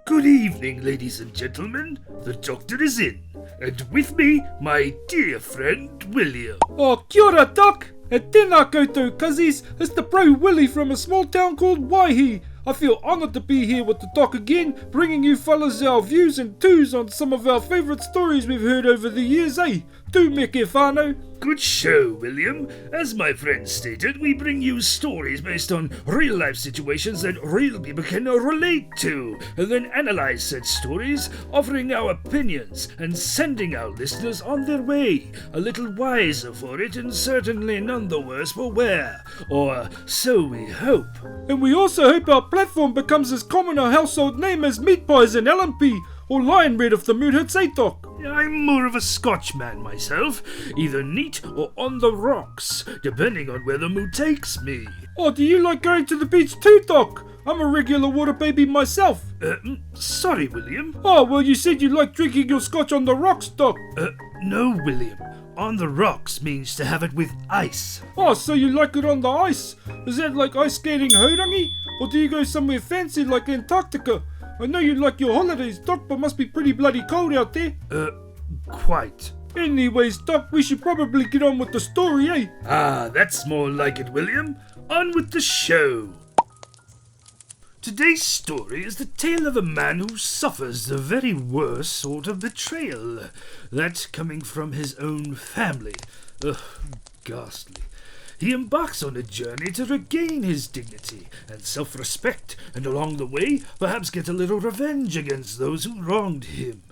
Good evening, ladies and gentlemen. The doctor is in, and with me, my dear friend William. Oh, kia ora, Doc! E tēnā koutou, cuzzies. It's the bro Willie from a small town called Waihi. I feel honoured to be here with the Doc again, bringing you fellas our views and twos on some of our favourite stories we've heard over the years, eh? Do me ke whānau. Good show, William. As my friend stated, we bring you stories based on real-life situations that real people can relate to, and then analyse said stories, offering our opinions and sending our listeners on their way, a little wiser for it and certainly none the worse for wear, or so we hope. And we also hope our platform becomes as common a household name as meat pies and LMP, or lion bread if the mood hits, eh, Doc? I'm more of a Scotchman myself, either neat or on the rocks, depending on where the mood takes me. Oh, do you like going to the beach too, Doc? I'm a regular water baby myself. Sorry, William. Oh, well, you said you like drinking your scotch on the rocks, Doc. No, William. On the rocks means to have it with ice. Oh, so you like it on the ice? Is that like ice skating haurangi? Or do you go somewhere fancy like Antarctica? I know you like your holidays, Doc, but must be pretty bloody cold out there. Quite. Anyways, Doc, we should probably get on with the story, eh? Ah, that's more like it, William. On with the show. Today's story is the tale of a man who suffers the very worst sort of betrayal. That coming from his own family. Ugh, ghastly. He embarks on a journey to regain his dignity and self-respect, and along the way, perhaps get a little revenge against those who wronged him.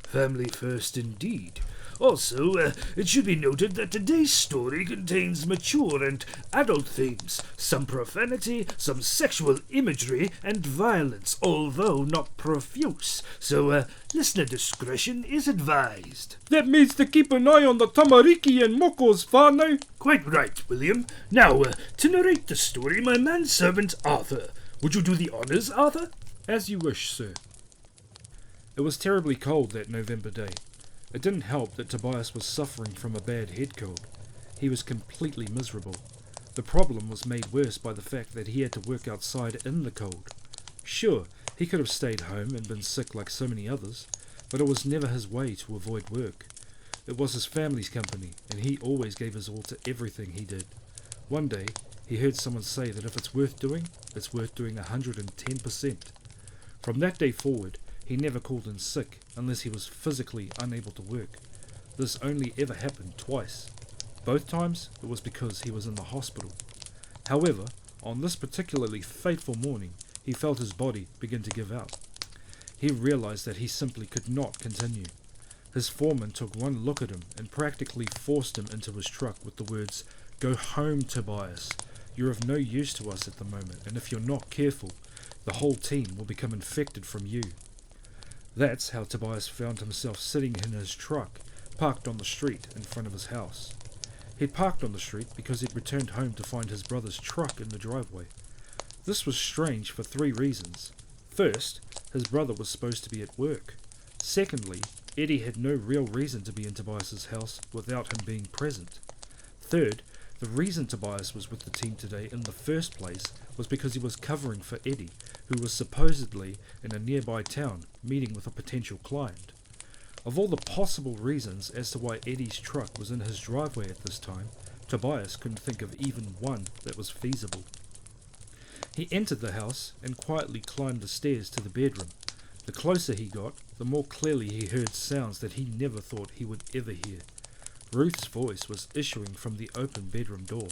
Family first indeed. Also, it should be noted that today's story contains mature and adult themes, some profanity, some sexual imagery, and violence, although not profuse, so listener discretion is advised. That means to keep an eye on the tamariki and mokos, whānau. Quite right, William. Now, to narrate the story, my manservant Arthur. Would you do the honours, Arthur? As you wish, sir. It was terribly cold that November day. It didn't help that Tobias was suffering from a bad head cold. He was completely miserable. The problem was made worse by the fact that he had to work outside in the cold. Sure, he could have stayed home and been sick like so many others, but it was never his way to avoid work. It was his family's company, and he always gave his all to everything he did. One day, he heard someone say that if it's worth doing 110%. From that day forward, he never called in sick unless he was physically unable to work. This only ever happened twice. Both times it was because he was in the hospital. However, on this particularly fateful morning, he felt his body begin to give out. He realized that he simply could not continue. His foreman took one look at him and practically forced him into his truck with the words, "Go home, Tobias. You're of no use to us at the moment, and if you're not careful, the whole team will become infected from you." That's how Tobias found himself sitting in his truck, parked on the street in front of his house. He'd parked on the street because he'd returned home to find his brother's truck in the driveway. This was strange for 3 reasons. First, his brother was supposed to be at work. Secondly, Eddie had no real reason to be in Tobias's house without him being present. Third, the reason Tobias was with the team today in the first place was because he was covering for Eddie, who was supposedly in a nearby town meeting with a potential client. Of all the possible reasons as to why Eddie's truck was in his driveway at this time, Tobias couldn't think of even one that was feasible. He entered the house and quietly climbed the stairs to the bedroom. The closer he got, the more clearly he heard sounds that he never thought he would ever hear. Ruth's voice was issuing from the open bedroom door,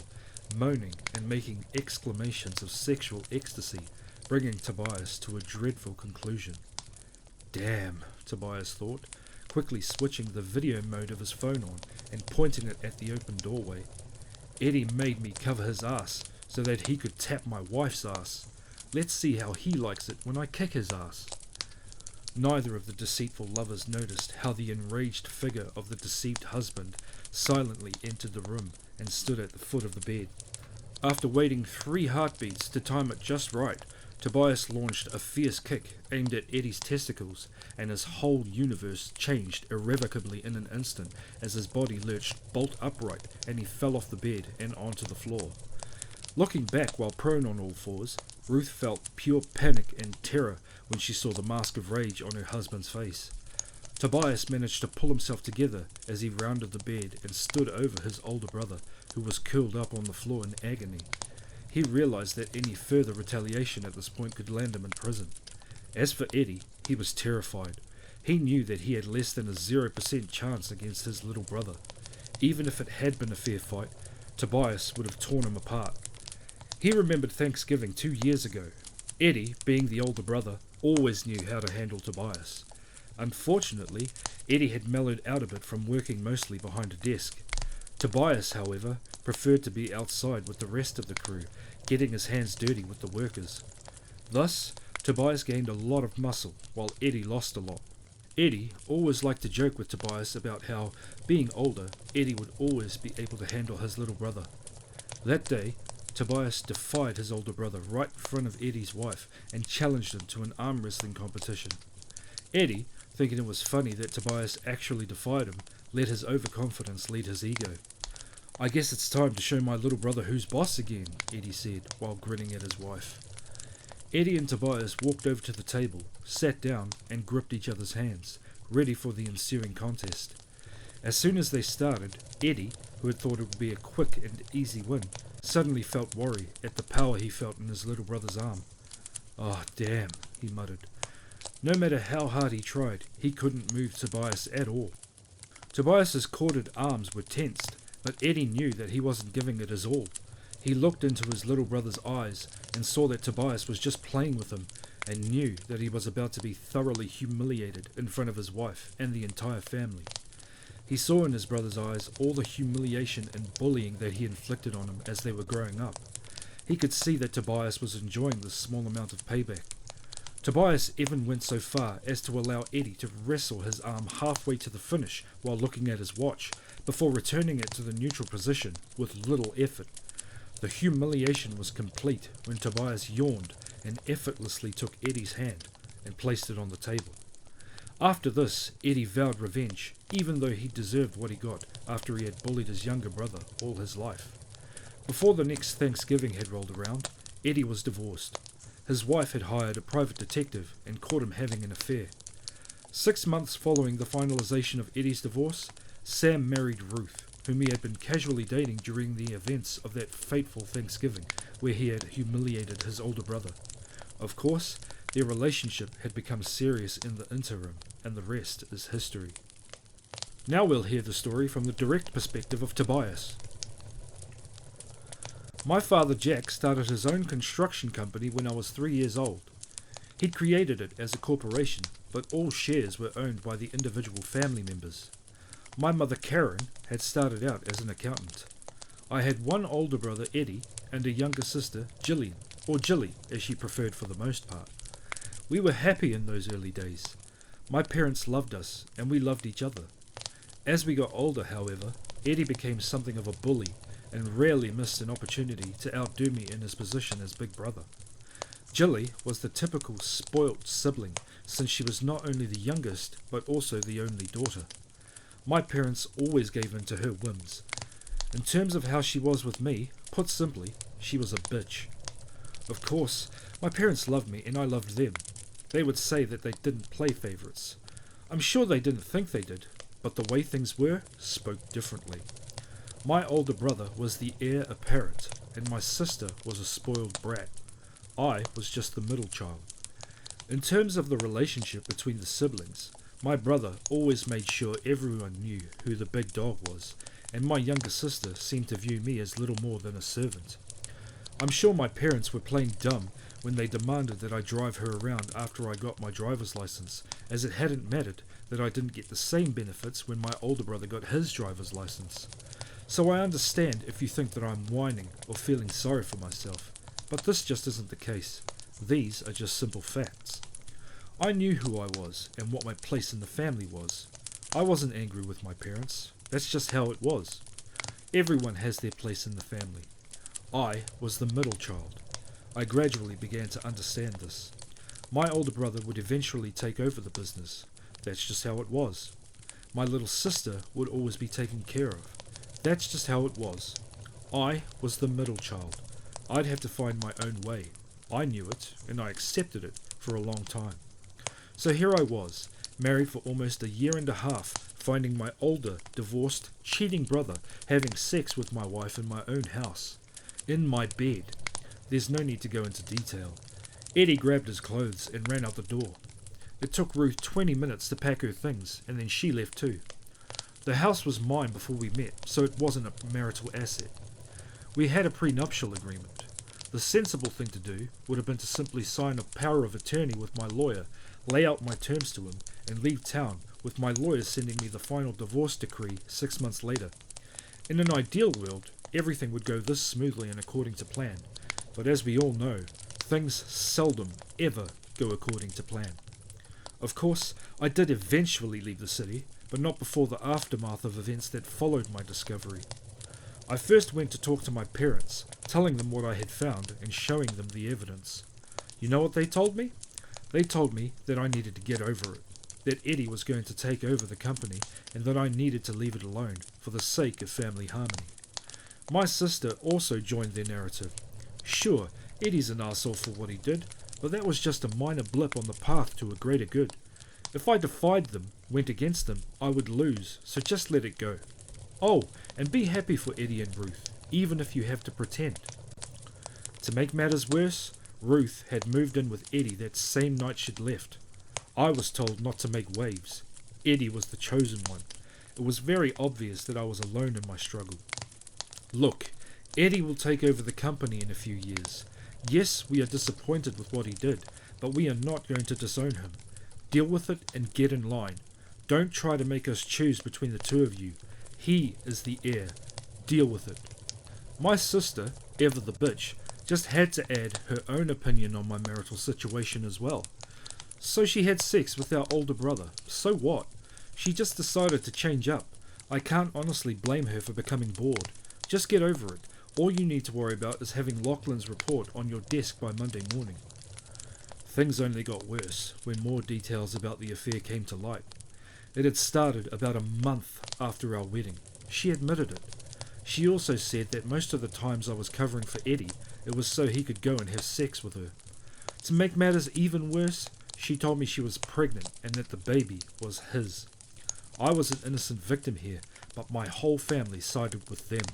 moaning and making exclamations of sexual ecstasy, bringing Tobias to a dreadful conclusion. Damn, Tobias thought, quickly switching the video mode of his phone on and pointing it at the open doorway. Eddie made me cover his ass so that he could tap my wife's ass. Let's see how he likes it when I kick his ass. Neither of the deceitful lovers noticed how the enraged figure of the deceived husband silently entered the room and stood at the foot of the bed. After waiting 3 heartbeats to time it just right, Tobias launched a fierce kick aimed at Eddie's testicles, and his whole universe changed irrevocably in an instant as his body lurched bolt upright and he fell off the bed and onto the floor. Looking back while prone on all fours, Ruth felt pure panic and terror when she saw the mask of rage on her husband's face. Tobias managed to pull himself together as he rounded the bed and stood over his older brother, who was curled up on the floor in agony. He realized that any further retaliation at this point could land him in prison. As for Eddie, he was terrified. He knew that he had less than a 0% chance against his little brother. Even if it had been a fair fight, Tobias would have torn him apart. He remembered Thanksgiving 2 years ago. Eddie, being the older brother, always knew how to handle Tobias. Unfortunately, Eddie had mellowed out a bit from working mostly behind a desk. Tobias, however, preferred to be outside with the rest of the crew, getting his hands dirty with the workers. Thus, Tobias gained a lot of muscle, while Eddie lost a lot. Eddie always liked to joke with Tobias about how, being older, Eddie would always be able to handle his little brother. That day, Tobias defied his older brother right in front of Eddie's wife and challenged him to an arm wrestling competition. Eddie, thinking it was funny that Tobias actually defied him, let his overconfidence lead his ego. "I guess it's time to show my little brother who's boss again," Eddie said, while grinning at his wife. Eddie and Tobias walked over to the table, sat down, and gripped each other's hands, ready for the ensuing contest. As soon as they started, Eddie, who had thought it would be a quick and easy win, suddenly felt worry at the power he felt in his little brother's arm. "Oh, damn," he muttered. No matter how hard he tried, he couldn't move Tobias at all. Tobias's corded arms were tensed, but Eddie knew that he wasn't giving it his all. He looked into his little brother's eyes and saw that Tobias was just playing with him, and knew that he was about to be thoroughly humiliated in front of his wife and the entire family. He saw in his brother's eyes all the humiliation and bullying that he inflicted on him as they were growing up. He could see that Tobias was enjoying this small amount of payback. Tobias even went so far as to allow Eddie to wrestle his arm halfway to the finish while looking at his watch, before returning it to the neutral position with little effort. The humiliation was complete when Tobias yawned and effortlessly took Eddie's hand and placed it on the table. After this, Eddie vowed revenge, even though he deserved what he got after he had bullied his younger brother all his life. Before the next Thanksgiving had rolled around, Eddie was divorced. His wife had hired a private detective and caught him having an affair. 6 months following the finalization of Eddie's divorce, Sam married Ruth, whom he had been casually dating during the events of that fateful Thanksgiving where he had humiliated his older brother. Of course, their relationship had become serious in the interim, and the rest is history. Now we'll hear the story from the direct perspective of Tobias. My father Jack started his own construction company when I was 3 years old. He'd created it as a corporation, but all shares were owned by the individual family members. My mother Karen had started out as an accountant. I had one older brother Eddie and a younger sister Gillian, or Jilly as she preferred for the most part. We were happy in those early days. My parents loved us and we loved each other. As we got older, however, Eddie became something of a bully and rarely missed an opportunity to outdo me in his position as big brother. Jilly was the typical spoilt sibling, since she was not only the youngest but also the only daughter. My parents always gave in to her whims. In terms of how she was with me, put simply, she was a bitch. Of course, my parents loved me and I loved them. They would say that they didn't play favourites. I'm sure they didn't think they did, but the way things were spoke differently. My older brother was the heir apparent, and my sister was a spoiled brat. I was just the middle child. In terms of the relationship between the siblings, my brother always made sure everyone knew who the big dog was, and my younger sister seemed to view me as little more than a servant. I'm sure my parents were plain dumb when they demanded that I drive her around after I got my driver's license, as it hadn't mattered that I didn't get the same benefits when my older brother got his driver's license. So I understand if you think that I'm whining or feeling sorry for myself, but this just isn't the case. These are just simple facts. I knew who I was and what my place in the family was. I wasn't angry with my parents. That's just how it was. Everyone has their place in the family. I was the middle child. I gradually began to understand this. My older brother would eventually take over the business. That's just how it was. My little sister would always be taken care of. That's just how it was. I was the middle child. I'd have to find my own way. I knew it, and I accepted it for a long time. So here I was, married for almost a year and a half, finding my older, divorced, cheating brother having sex with my wife in my own house. In my bed. There's no need to go into detail. Eddie grabbed his clothes and ran out the door. It took Ruth 20 minutes to pack her things, and then she left too. The house was mine before we met, so it wasn't a marital asset. We had a prenuptial agreement. The sensible thing to do would have been to simply sign a power of attorney with my lawyer, lay out my terms to him, and leave town, with my lawyer sending me the final divorce decree 6 months later. In an ideal world, everything would go this smoothly and according to plan, but as we all know, things seldom ever go according to plan. Of course, I did eventually leave the city, but not before the aftermath of events that followed my discovery. I first went to talk to my parents, telling them what I had found and showing them the evidence. You know what they told me? They told me that I needed to get over it, that Eddie was going to take over the company, and that I needed to leave it alone for the sake of family harmony. My sister also joined their narrative. Sure, Eddie's an arsehole for what he did, but that was just a minor blip on the path to a greater good. If I defied them, went against them, I would lose, so just let it go. Oh, and be happy for Eddie and Ruth, even if you have to pretend. To make matters worse, Ruth had moved in with Eddie that same night she'd left. I was told not to make waves. Eddie was the chosen one. It was very obvious that I was alone in my struggle. Look, Eddie will take over the company in a few years. Yes, we are disappointed with what he did, but we are not going to disown him. Deal with it and get in line. Don't try to make us choose between the two of you. He is the heir. Deal with it. My sister, ever the bitch, just had to add her own opinion on my marital situation as well. So she had sex with our older brother. So what? She just decided to change up. I can't honestly blame her for becoming bored. Just get over it. All you need to worry about is having Lachlan's report on your desk by Monday morning. Things only got worse when more details about the affair came to light. It had started about a month after our wedding. She admitted it. She also said that most of the times I was covering for Eddie, it was so he could go and have sex with her. To make matters even worse, she told me she was pregnant and that the baby was his. I was an innocent victim here, but my whole family sided with them.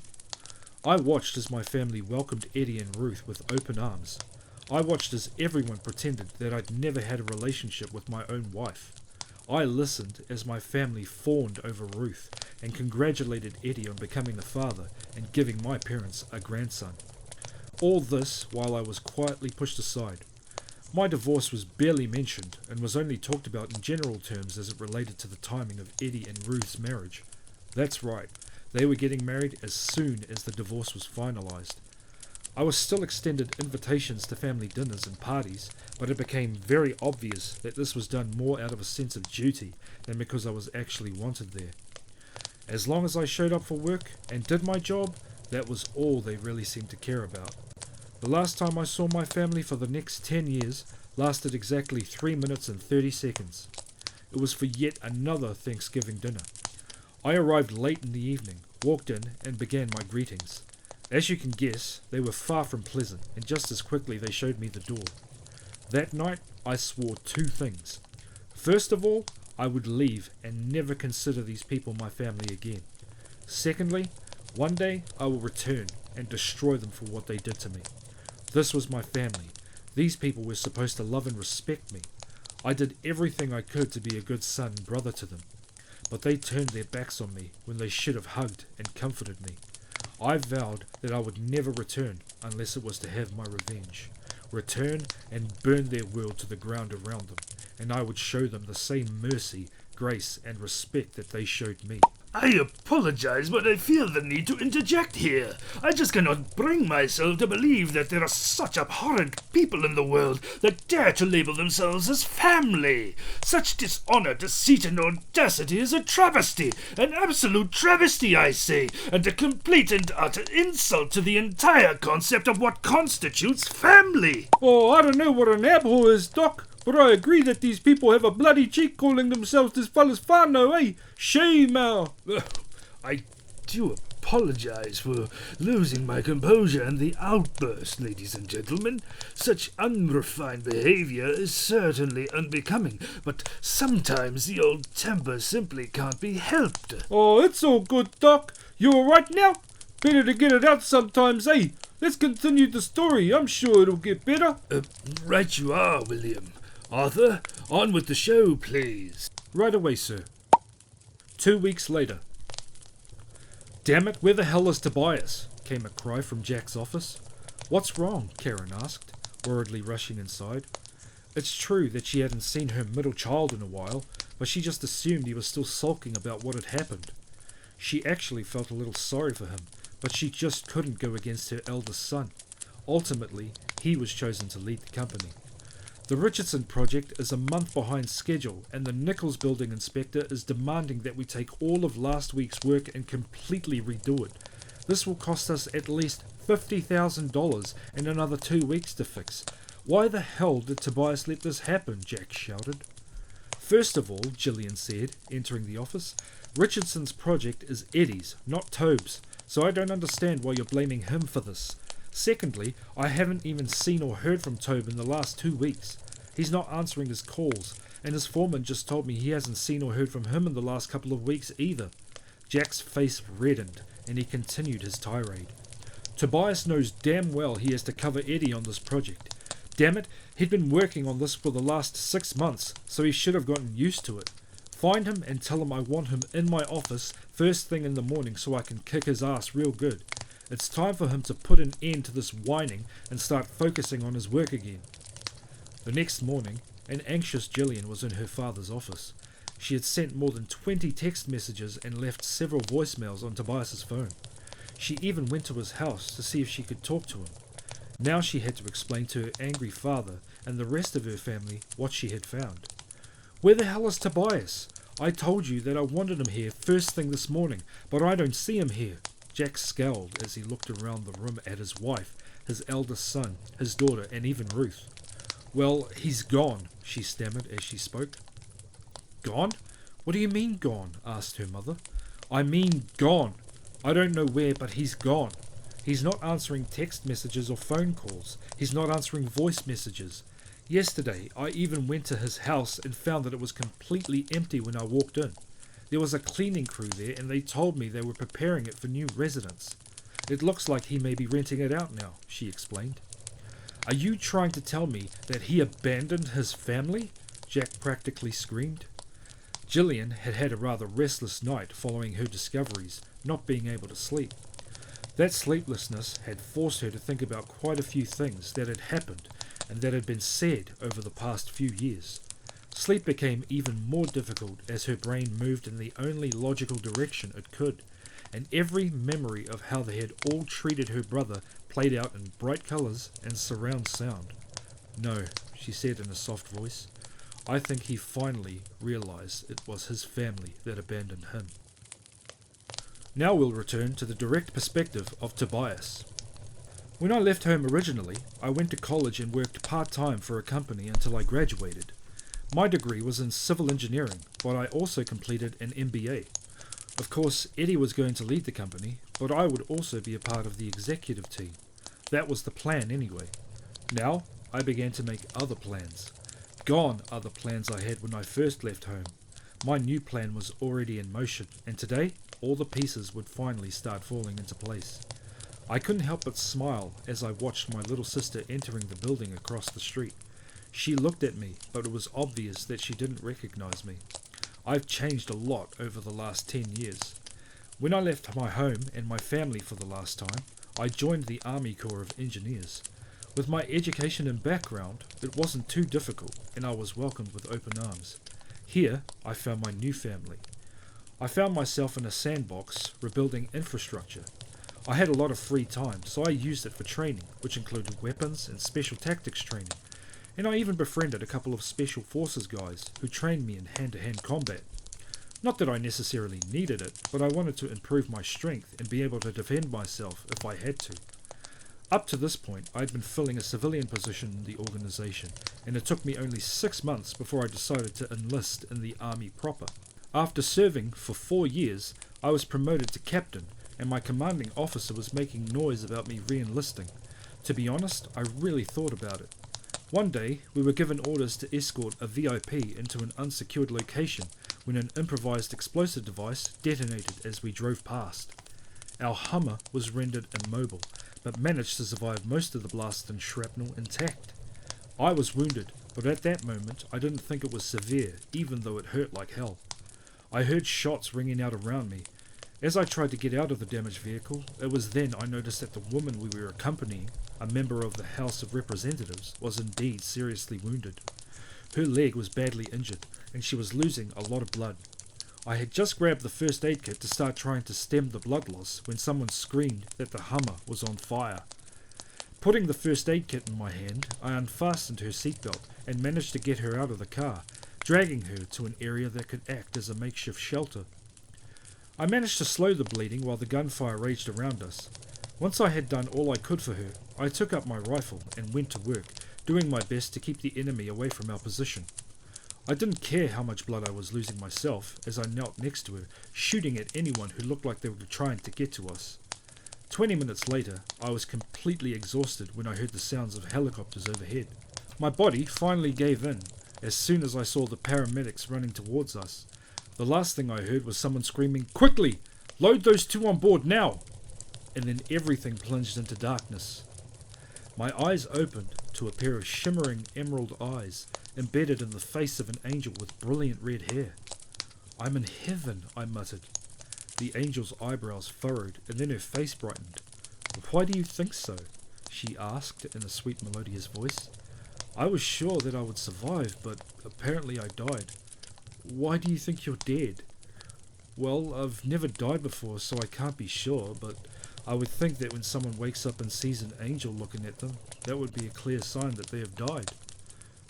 I watched as my family welcomed Eddie and Ruth with open arms. I watched as everyone pretended that I'd never had a relationship with my own wife. I listened as my family fawned over Ruth and congratulated Eddie on becoming a father and giving my parents a grandson. All this while I was quietly pushed aside. My divorce was barely mentioned and was only talked about in general terms as it related to the timing of Eddie and Ruth's marriage. That's right, they were getting married as soon as the divorce was finalized. I was still extended invitations to family dinners and parties, but it became very obvious that this was done more out of a sense of duty than because I was actually wanted there. As long as I showed up for work and did my job, that was all they really seemed to care about. The last time I saw my family for the next 10 years lasted exactly 3 minutes and 30 seconds. It was for yet another Thanksgiving dinner. I arrived late in the evening, walked in, and began my greetings. As you can guess, they were far from pleasant, and just as quickly they showed me the door. That night, I swore 2 things. First of all, I would leave and never consider these people my family again. Secondly, one day I will return and destroy them for what they did to me. This was my family. These people were supposed to love and respect me. I did everything I could to be a good son and brother to them, but they turned their backs on me when they should have hugged and comforted me. I vowed that I would never return unless it was to have my revenge. Return and burn their world to the ground around them, and I would show them the same mercy, grace, and respect that they showed me. I apologize, but I feel the need to interject here. I just cannot bring myself to believe that there are such abhorrent people in the world that dare to label themselves as family. Such dishonor, deceit, and audacity is a travesty, an absolute travesty, I say, and a complete and utter insult to the entire concept of what constitutes family. Oh, I don't know what an abhor is, Doc, but I agree that these people have a bloody cheek calling themselves this fella's whānau, eh? Shame, I do apologize for losing my composure and the outburst, ladies and gentlemen. Such unrefined behavior is certainly unbecoming, but sometimes the old temper simply can't be helped. Oh, it's all good, Doc. You alright now? Better to get it out sometimes, eh? Let's continue the story. I'm sure it'll get better. Right you are, William. Arthur, on with the show, please. Right away, sir. 2 weeks later. Damn it, where the hell is Tobias? Came a cry from Jack's office. What's wrong? Karen asked, worriedly rushing inside. It's true that she hadn't seen her middle child in a while, but she just assumed he was still sulking about what had happened. She actually felt a little sorry for him, but she just couldn't go against her eldest son. Ultimately, he was chosen to lead the company. The Richardson project is a month behind schedule, and the Nichols building inspector is demanding that we take all of last week's work and completely redo it. This will cost us at least $50,000 and another 2 weeks to fix. Why the hell did Tobias let this happen? Jack shouted. First of all, Gillian said, entering the office, Richardson's project is Eddie's, not Tobe's, so I don't understand why you're blaming him for this. Secondly, I haven't even seen or heard from Tobe in the last 2 weeks. He's not answering his calls, and his foreman just told me he hasn't seen or heard from him in the last couple of weeks either. Jack's face reddened, and he continued his tirade. Tobias knows damn well he has to cover Eddie on this project. Damn it, he'd been working on this for the last 6 months, so he should have gotten used to it. Find him and tell him I want him in my office first thing in the morning so I can kick his ass real good. It's time for him to put an end to this whining and start focusing on his work again. The next morning, an anxious Gillian was in her father's office. She had sent more than 20 text messages and left several voicemails on Tobias's phone. She even went to his house to see if she could talk to him. Now she had to explain to her angry father and the rest of her family what she had found. Where the hell is Tobias? I told you that I wanted him here first thing this morning, but I don't see him here. Jack scowled as he looked around the room at his wife, his eldest son, his daughter, and even Ruth. Well, he's gone, she stammered as she spoke. Gone? What do you mean gone? Asked her mother. I mean gone. I don't know where, but he's gone. He's not answering text messages or phone calls. He's not answering voice messages. Yesterday, I even went to his house and found that it was completely empty when I walked in. There was a cleaning crew there and they told me they were preparing it for new residents. It looks like he may be renting it out now, she explained. Are you trying to tell me that he abandoned his family? Jack practically screamed. Gillian had had a rather restless night following her discoveries, not being able to sleep. That sleeplessness had forced her to think about quite a few things that had happened and that had been said over the past few years. Sleep became even more difficult as her brain moved in the only logical direction it could, and every memory of how they had all treated her brother played out in bright colours and surround sound. No, she said in a soft voice. I think he finally realised it was his family that abandoned him. Now we'll return to the direct perspective of Tobias. When I left home originally, I went to college and worked part-time for a company until I graduated. My degree was in civil engineering, but I also completed an MBA. Of course, Eddie was going to lead the company, but I would also be a part of the executive team. That was the plan anyway. Now, I began to make other plans. Gone are the plans I had when I first left home. My new plan was already in motion, and today, all the pieces would finally start falling into place. I couldn't help but smile as I watched my little sister entering the building across the street. She looked at me, but it was obvious that she didn't recognize me. I've changed a lot over the last 10 years. When I left my home and my family for the last time, I joined the Army Corps of Engineers. With my education and background, it wasn't too difficult, and I was welcomed with open arms. Here, I found my new family. I found myself in a sandbox, rebuilding infrastructure. I had a lot of free time, so I used it for training, which included weapons and special tactics training. And I even befriended a couple of special forces guys who trained me in hand-to-hand combat. Not that I necessarily needed it, but I wanted to improve my strength and be able to defend myself if I had to. Up to this point, I'd been filling a civilian position in the organization, and it took me only 6 months before I decided to enlist in the Army proper. After serving for 4 years, I was promoted to captain, and my commanding officer was making noise about me re-enlisting. To be honest, I really thought about it. One day, we were given orders to escort a VIP into an unsecured location when an improvised explosive device detonated as we drove past. Our Hummer was rendered immobile, but managed to survive most of the blast and shrapnel intact. I was wounded, but at that moment I didn't think it was severe, even though it hurt like hell. I heard shots ringing out around me. As I tried to get out of the damaged vehicle, it was then I noticed that the woman we were accompanying, a member of the House of Representatives, was indeed seriously wounded. Her leg was badly injured, and she was losing a lot of blood. I had just grabbed the first aid kit to start trying to stem the blood loss when someone screamed that the Hummer was on fire. Putting the first aid kit in my hand, I unfastened her seatbelt and managed to get her out of the car, dragging her to an area that could act as a makeshift shelter. I managed to slow the bleeding while the gunfire raged around us. Once I had done all I could for her, I took up my rifle and went to work, doing my best to keep the enemy away from our position. I didn't care how much blood I was losing myself as I knelt next to her, shooting at anyone who looked like they were trying to get to us. 20 minutes later, I was completely exhausted when I heard the sounds of helicopters overhead. My body finally gave in as soon as I saw the paramedics running towards us. The last thing I heard was someone screaming, "Quickly! Load those two on board now!" And then everything plunged into darkness. My eyes opened to a pair of shimmering emerald eyes embedded in the face of an angel with brilliant red hair. "I'm in heaven," I muttered. The angel's eyebrows furrowed, and then her face brightened. "Why do you think so?" she asked in a sweet melodious voice. "I was sure that I would survive, but apparently I died." "Why do you think you're dead?" "Well, I've never died before, so I can't be sure, but I would think that when someone wakes up and sees an angel looking at them, that would be a clear sign that they have died."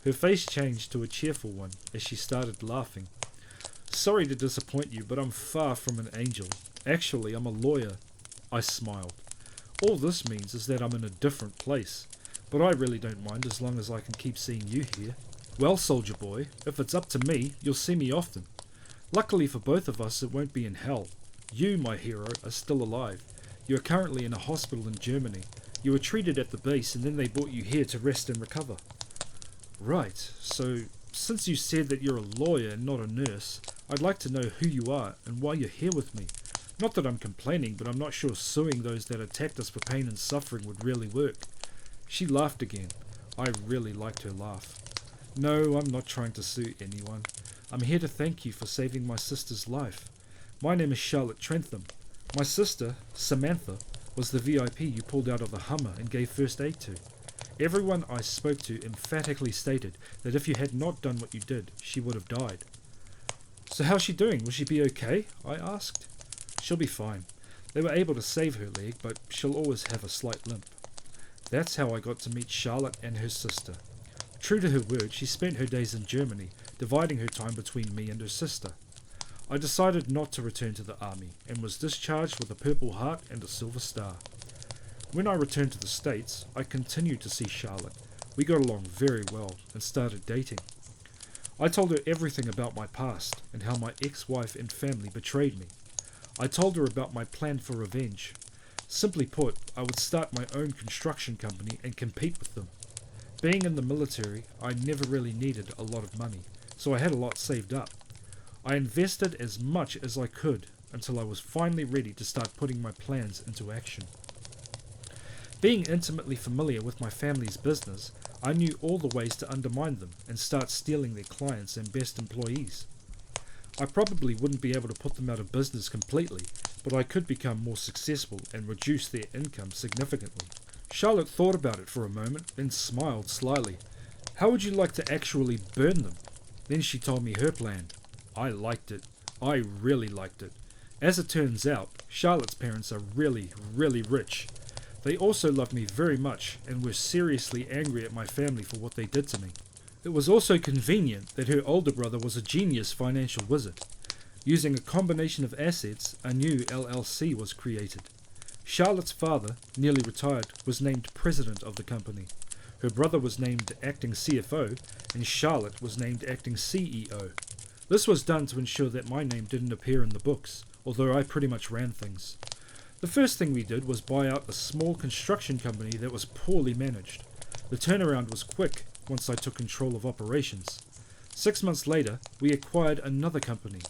Her face changed to a cheerful one as she started laughing. "Sorry to disappoint you, but I'm far from an angel. Actually, I'm a lawyer." I smiled. "All this means is that I'm in a different place, but I really don't mind as long as I can keep seeing you here." "Well, soldier boy, if it's up to me, you'll see me often. Luckily for both of us, it won't be in hell. You, my hero, are still alive. You are currently in a hospital in Germany. You were treated at the base and then they brought you here to rest and recover." "Right, so since you said that you're a lawyer and not a nurse, I'd like to know who you are and why you're here with me. Not that I'm complaining, but I'm not sure suing those that attacked us for pain and suffering would really work." She laughed again. I really liked her laugh. "No, I'm not trying to sue anyone. I'm here to thank you for saving my sister's life. My name is Charlotte Trentham. My sister, Samantha, was the VIP you pulled out of the Hummer and gave first aid to. Everyone I spoke to emphatically stated that if you had not done what you did, she would have died." "So how's she doing? Will she be okay?" I asked. "She'll be fine. They were able to save her leg, but she'll always have a slight limp." That's how I got to meet Charlotte and her sister. True to her word, she spent her days in Germany, dividing her time between me and her sister. I decided not to return to the army, and was discharged with a Purple Heart and a Silver Star. When I returned to the States, I continued to see Charlotte. We got along very well, and started dating. I told her everything about my past, and how my ex-wife and family betrayed me. I told her about my plan for revenge. Simply put, I would start my own construction company and compete with them. Being in the military, I never really needed a lot of money, so I had a lot saved up. I invested as much as I could until I was finally ready to start putting my plans into action. Being intimately familiar with my family's business, I knew all the ways to undermine them and start stealing their clients and best employees. I probably wouldn't be able to put them out of business completely, but I could become more successful and reduce their income significantly. Charlotte thought about it for a moment, then smiled slyly. "How would you like to actually burn them?" Then she told me her plan. I liked it. I really liked it. As it turns out, Charlotte's parents are really, really rich. They also loved me very much and were seriously angry at my family for what they did to me. It was also convenient that her older brother was a genius financial wizard. Using a combination of assets, a new LLC was created. Charlotte's father, nearly retired, was named president of the company. Her brother was named acting CFO, and Charlotte was named acting CEO. This was done to ensure that my name didn't appear in the books, although I pretty much ran things. The first thing we did was buy out a small construction company that was poorly managed. The turnaround was quick once I took control of operations. 6 months later, we acquired another company.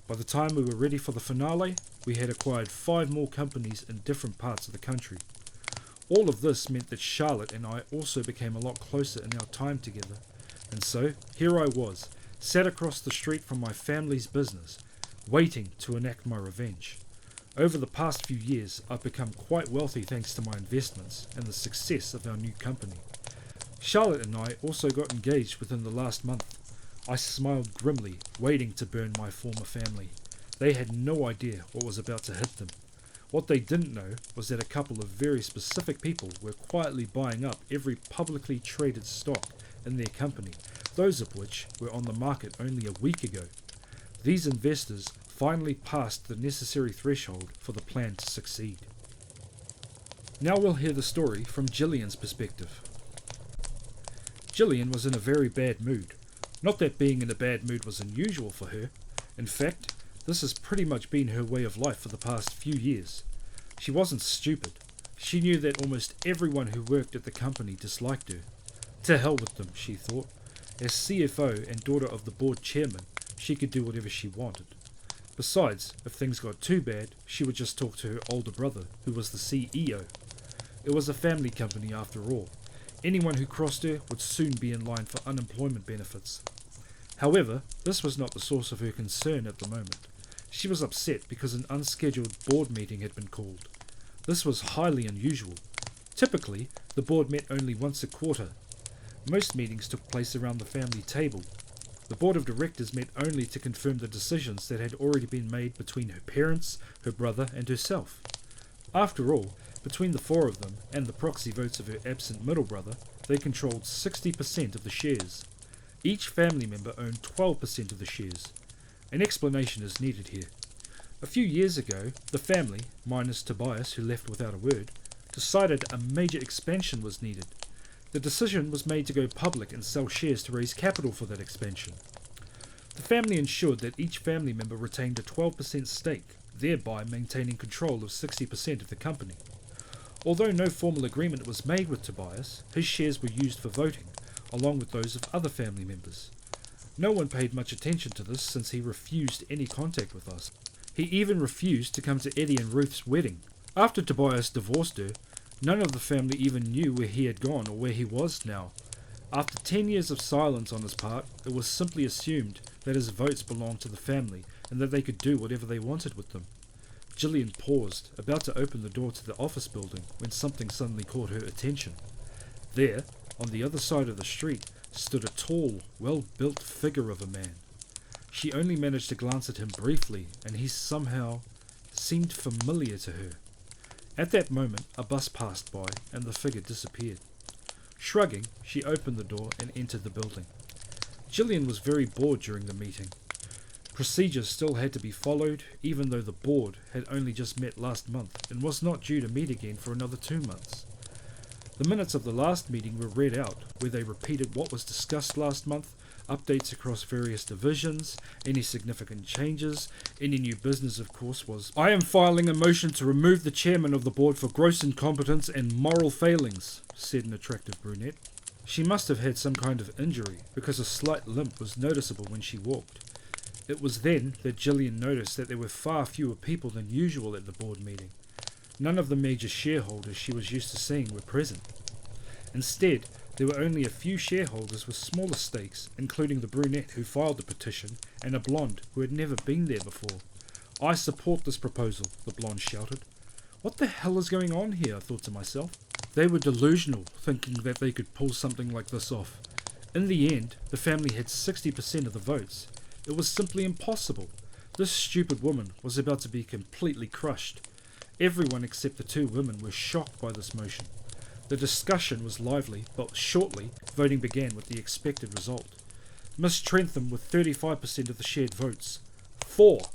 By the time we were ready for the finale, we had acquired 5 more companies in different parts of the country. All of this meant that Charlotte and I also became a lot closer in our time together. And so, here I was, sat across the street from my family's business, waiting to enact my revenge. Over the past few years, I've become quite wealthy thanks to my investments and the success of our new company. Charlotte and I also got engaged within the last month. I smiled grimly, waiting to burn my former family. They had no idea what was about to hit them. What they didn't know was that a couple of very specific people were quietly buying up every publicly traded stock in their company, those of which were on the market only a week ago. These investors finally passed the necessary threshold for the plan to succeed. Now we'll hear the story from Gillian's perspective. Gillian was in a very bad mood. Not that being in a bad mood was unusual for her. In fact, this has pretty much been her way of life for the past few years. She wasn't stupid. She knew that almost everyone who worked at the company disliked her. To hell with them, she thought. As CFO and daughter of the board chairman, she could do whatever she wanted. Besides, if things got too bad, she would just talk to her older brother, who was the CEO. It was a family company after all. Anyone who crossed her would soon be in line for unemployment benefits. However, this was not the source of her concern at the moment. She was upset because an unscheduled board meeting had been called. This was highly unusual. Typically, the board met only once a quarter. Most meetings took place around the family table. The board of directors met only to confirm the decisions that had already been made between her parents, her brother, and herself. After all, between the 4 of them and the proxy votes of her absent middle brother, they controlled 60% of the shares. Each family member owned 12% of the shares. An explanation is needed here. A few years ago, the family, minus Tobias who left without a word, decided a major expansion was needed. The decision was made to go public and sell shares to raise capital for that expansion. The family ensured that each family member retained a 12% stake, thereby maintaining control of 60% of the company. Although no formal agreement was made with Tobias, his shares were used for voting, along with those of other family members. No one paid much attention to this since he refused any contact with us. He even refused to come to Eddie and Ruth's wedding. After Tobias divorced her, none of the family even knew where he had gone or where he was now. After 10 years of silence on his part, it was simply assumed that his votes belonged to the family and that they could do whatever they wanted with them. Gillian paused, about to open the door to the office building, when something suddenly caught her attention. There, on the other side of the street, stood a tall, well-built figure of a man. She only managed to glance at him briefly, and he somehow seemed familiar to her. At that moment, a bus passed by, and the figure disappeared. Shrugging, she opened the door and entered the building. Gillian was very bored during the meeting. Procedures still had to be followed, even though the board had only just met last month and was not due to meet again for another 2 months. The minutes of the last meeting were read out, where they repeated what was discussed last month, updates across various divisions, any significant changes, any new business of course was, "I am filing a motion to remove the chairman of the board for gross incompetence and moral failings," said an attractive brunette. She must have had some kind of injury, because a slight limp was noticeable when she walked. It was then that Gillian noticed that there were far fewer people than usual at the board meeting. None of the major shareholders she was used to seeing were present. Instead, there were only a few shareholders with smaller stakes, including the brunette who filed the petition and a blonde who had never been there before. "I support this proposal," the blonde shouted. What the hell is going on here, I thought to myself. They were delusional, thinking that they could pull something like this off. In the end, the family had 60% of the votes. It was simply impossible. This stupid woman was about to be completely crushed. Everyone except the 2 women were shocked by this motion. The discussion was lively, but shortly, voting began with the expected result. Miss Trentham with 35% of the shared votes. 4,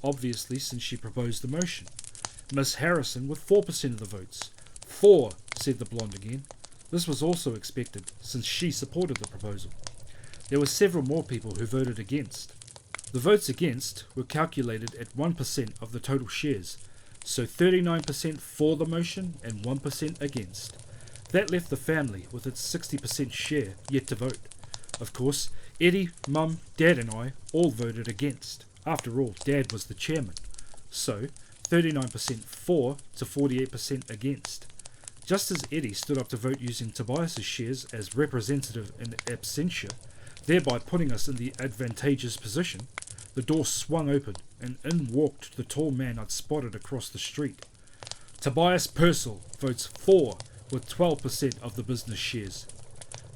obviously since she proposed the motion. Miss Harrison with 4% of the votes. 4, said the blonde again. This was also expected, since she supported the proposal. There were several more people who voted against. The votes against were calculated at 1% of the total shares, So 39% for the motion and 1% against. That left the family with its 60% share yet to vote. Of course, Eddie, Mum, Dad and I all voted against. After all, Dad was the chairman. So, 39% for to 48% against. Just as Eddie stood up to vote using Tobias's shares as representative in absentia, thereby putting us in the advantageous position, the door swung open and in walked the tall man I'd spotted across the street. Tobias Purcell votes for with 12% of the business shares,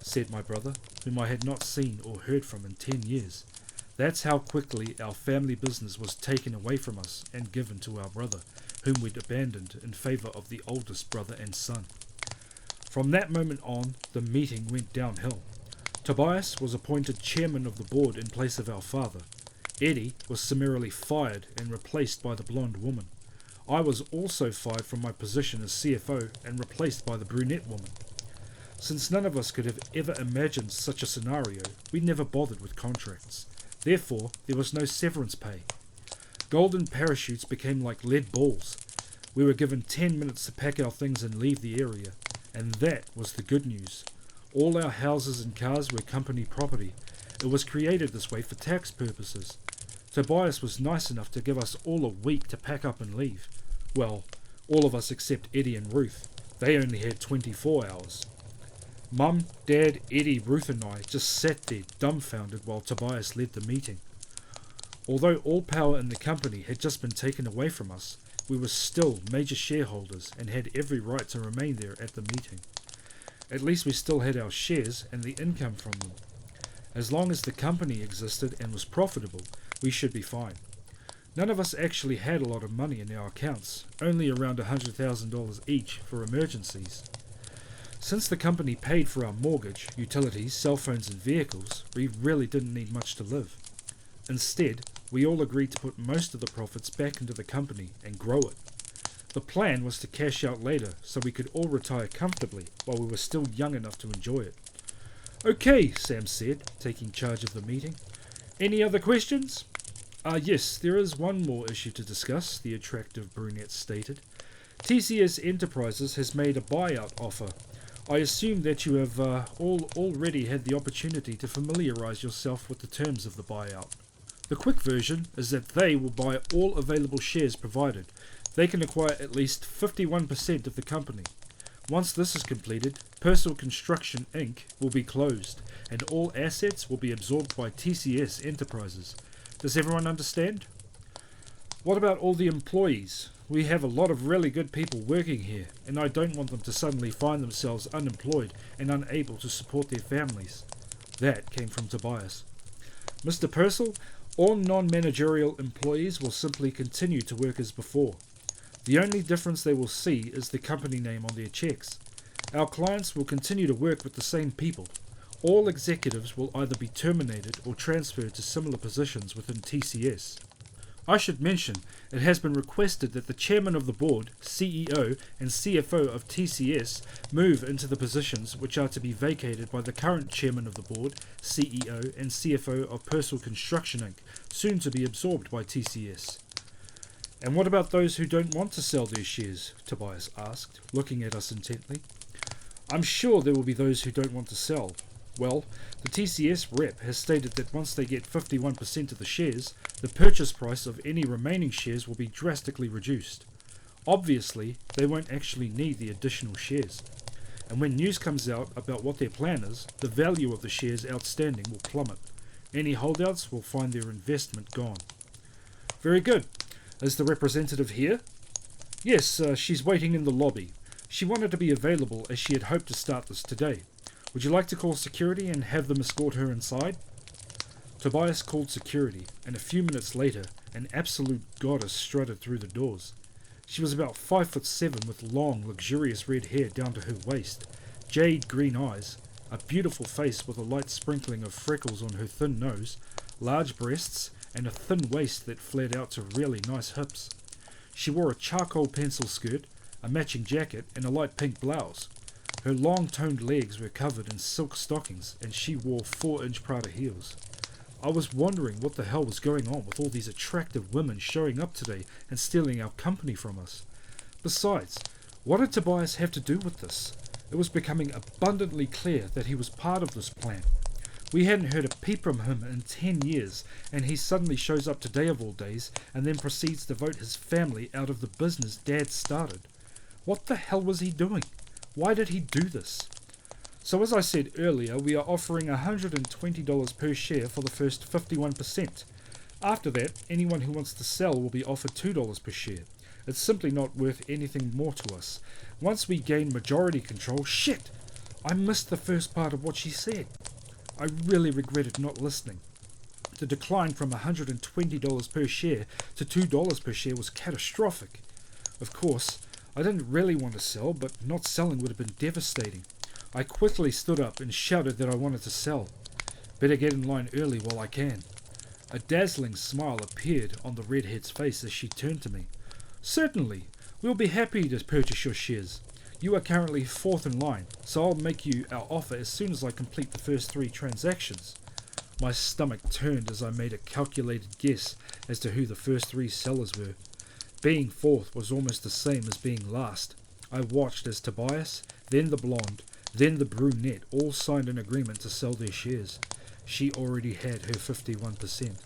said my brother, whom I had not seen or heard from in 10 years. That's how quickly our family business was taken away from us and given to our brother, whom we'd abandoned in favour of the oldest brother and son. From that moment on, the meeting went downhill. Tobias was appointed chairman of the board in place of our father. Eddie was summarily fired and replaced by the blonde woman. I was also fired from my position as CFO and replaced by the brunette woman. Since none of us could have ever imagined such a scenario, we never bothered with contracts. Therefore, there was no severance pay. Golden parachutes became like lead balls. We were given 10 minutes to pack our things and leave the area, and that was the good news. All our houses and cars were company property. It was created this way for tax purposes. Tobias was nice enough to give us all a week to pack up and leave. Well, all of us except Eddie and Ruth. They only had 24 hours. Mum, Dad, Eddie, Ruth and I just sat there dumbfounded while Tobias led the meeting. Although all power in the company had just been taken away from us, we were still major shareholders and had every right to remain there at the meeting. At least we still had our shares and the income from them. As long as the company existed and was profitable, we should be fine. None of us actually had a lot of money in our accounts, only around $100,000 each for emergencies. Since the company paid for our mortgage, utilities, cell phones and vehicles, we really didn't need much to live. Instead, we all agreed to put most of the profits back into the company and grow it. The plan was to cash out later so we could all retire comfortably while we were still young enough to enjoy it. Okay, Sam said, taking charge of the meeting. Any other questions? Yes, there is one more issue to discuss, the attractive brunette stated. TCS Enterprises has made a buyout offer. I assume that you have all already had the opportunity to familiarise yourself with the terms of the buyout. The quick version is that they will buy all available shares provided. They can acquire at least 51% of the company. Once this is completed, Purcell Construction Inc. will be closed, and all assets will be absorbed by TCS Enterprises. Does everyone understand? What about all the employees? We have a lot of really good people working here, and I don't want them to suddenly find themselves unemployed and unable to support their families. That came from Tobias. Mr. Purcell, all non-managerial employees will simply continue to work as before. The only difference they will see is the company name on their checks. Our clients will continue to work with the same people. All executives will either be terminated or transferred to similar positions within TCS. I should mention, it has been requested that the chairman of the board, CEO and CFO of TCS move into the positions which are to be vacated by the current chairman of the board, CEO and CFO of Purcell Construction Inc., soon to be absorbed by TCS. And what about those who don't want to sell their shares? Tobias asked, looking at us intently. I'm sure there will be those who don't want to sell. Well, the TCS rep has stated that once they get 51% of the shares, the purchase price of any remaining shares will be drastically reduced. Obviously, they won't actually need the additional shares. And when news comes out about what their plan is, the value of the shares outstanding will plummet. Any holdouts will find their investment gone. Very good. Is the representative here? Yes, she's waiting in the lobby. She wanted to be available as she had hoped to start this today. Would you like to call security and have them escort her inside? Tobias called security, and a few minutes later, an absolute goddess strutted through the doors. She was about 5'7" with long, luxurious red hair down to her waist, jade green eyes, a beautiful face with a light sprinkling of freckles on her thin nose, large breasts, and a thin waist that flared out to really nice hips. She wore a charcoal pencil skirt, a matching jacket, and a light pink blouse. Her long toned legs were covered in silk stockings, and she wore 4-inch Prada heels. I was wondering what the hell was going on with all these attractive women showing up today and stealing our company from us. Besides, what did Tobias have to do with this? It was becoming abundantly clear that he was part of this plan. We hadn't heard a peep from him in 10 years, and he suddenly shows up today of all days, and then proceeds to vote his family out of the business Dad started. What the hell was he doing? Why did he do this? So as I said earlier, we are offering $120 per share for the first 51%. After that, anyone who wants to sell will be offered $2 per share. It's simply not worth anything more to us. Once we gain majority control, shit! I missed the first part of what she said. I really regretted not listening. The decline from $120 per share to $2 per share was catastrophic. Of course, I didn't really want to sell, but not selling would have been devastating. I quickly stood up and shouted that I wanted to sell. Better get in line early while I can. A dazzling smile appeared on the redhead's face as she turned to me. Certainly, we'll be happy to purchase your shares. You are currently fourth in line, so I'll make you our offer as soon as I complete the first 3 transactions. My stomach turned as I made a calculated guess as to who the first 3 sellers were. Being fourth was almost the same as being last. I watched as Tobias, then the blonde, then the brunette all signed an agreement to sell their shares. She already had her 51%.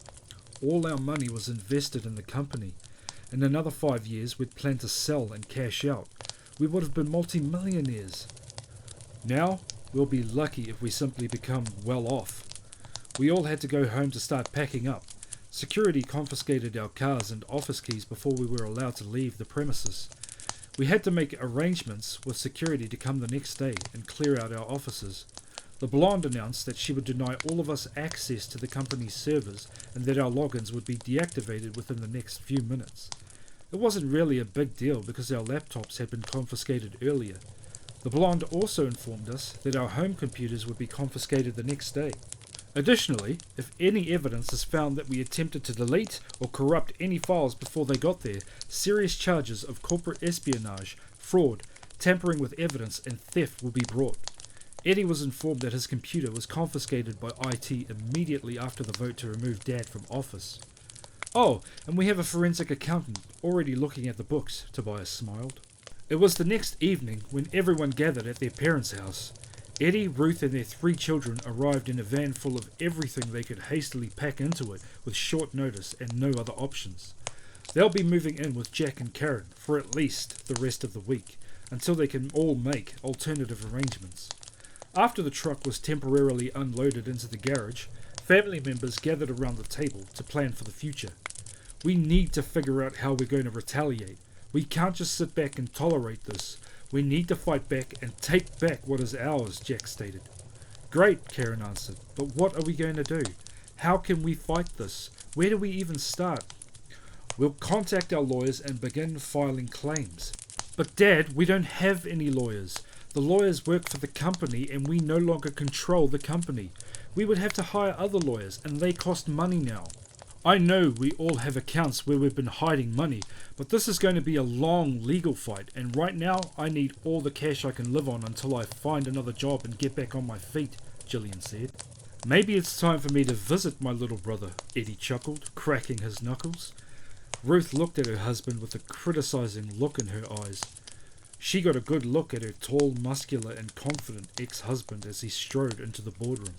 All our money was invested in the company. In another 5 years we'd plan to sell and cash out. We would have been multi-millionaires. Now, we'll be lucky if we simply become well off. We all had to go home to start packing up. Security confiscated our cars and office keys before we were allowed to leave the premises. We had to make arrangements with security to come the next day and clear out our offices. The blonde announced that she would deny all of us access to the company's servers and that our logins would be deactivated within the next few minutes. It wasn't really a big deal because our laptops had been confiscated earlier. The blonde also informed us that our home computers would be confiscated the next day. Additionally, if any evidence is found that we attempted to delete or corrupt any files before they got there, serious charges of corporate espionage, fraud, tampering with evidence and theft will be brought. Eddie was informed that his computer was confiscated by IT immediately after the vote to remove Dad from office. Oh, and we have a forensic accountant already looking at the books, Tobias smiled. It was the next evening when everyone gathered at their parents' house. Eddie, Ruth and their 3 children arrived in a van full of everything they could hastily pack into it with short notice and no other options. They'll be moving in with Jack and Karen for at least the rest of the week, until they can all make alternative arrangements. After the truck was temporarily unloaded into the garage, family members gathered around the table to plan for the future. We need to figure out how we're going to retaliate. We can't just sit back and tolerate this. We need to fight back and take back what is ours, Jack stated. Great, Karen answered, but what are we going to do? How can we fight this? Where do we even start? We'll contact our lawyers and begin filing claims. But Dad, we don't have any lawyers. The lawyers work for the company and we no longer control the company. We would have to hire other lawyers and they cost money now. I know we all have accounts where we've been hiding money, but this is going to be a long legal fight, and right now I need all the cash I can live on until I find another job and get back on my feet, Gillian said. Maybe it's time for me to visit my little brother, Eddie chuckled, cracking his knuckles. Ruth looked at her husband with a criticizing look in her eyes. She got a good look at her tall, muscular and confident ex-husband as he strode into the boardroom.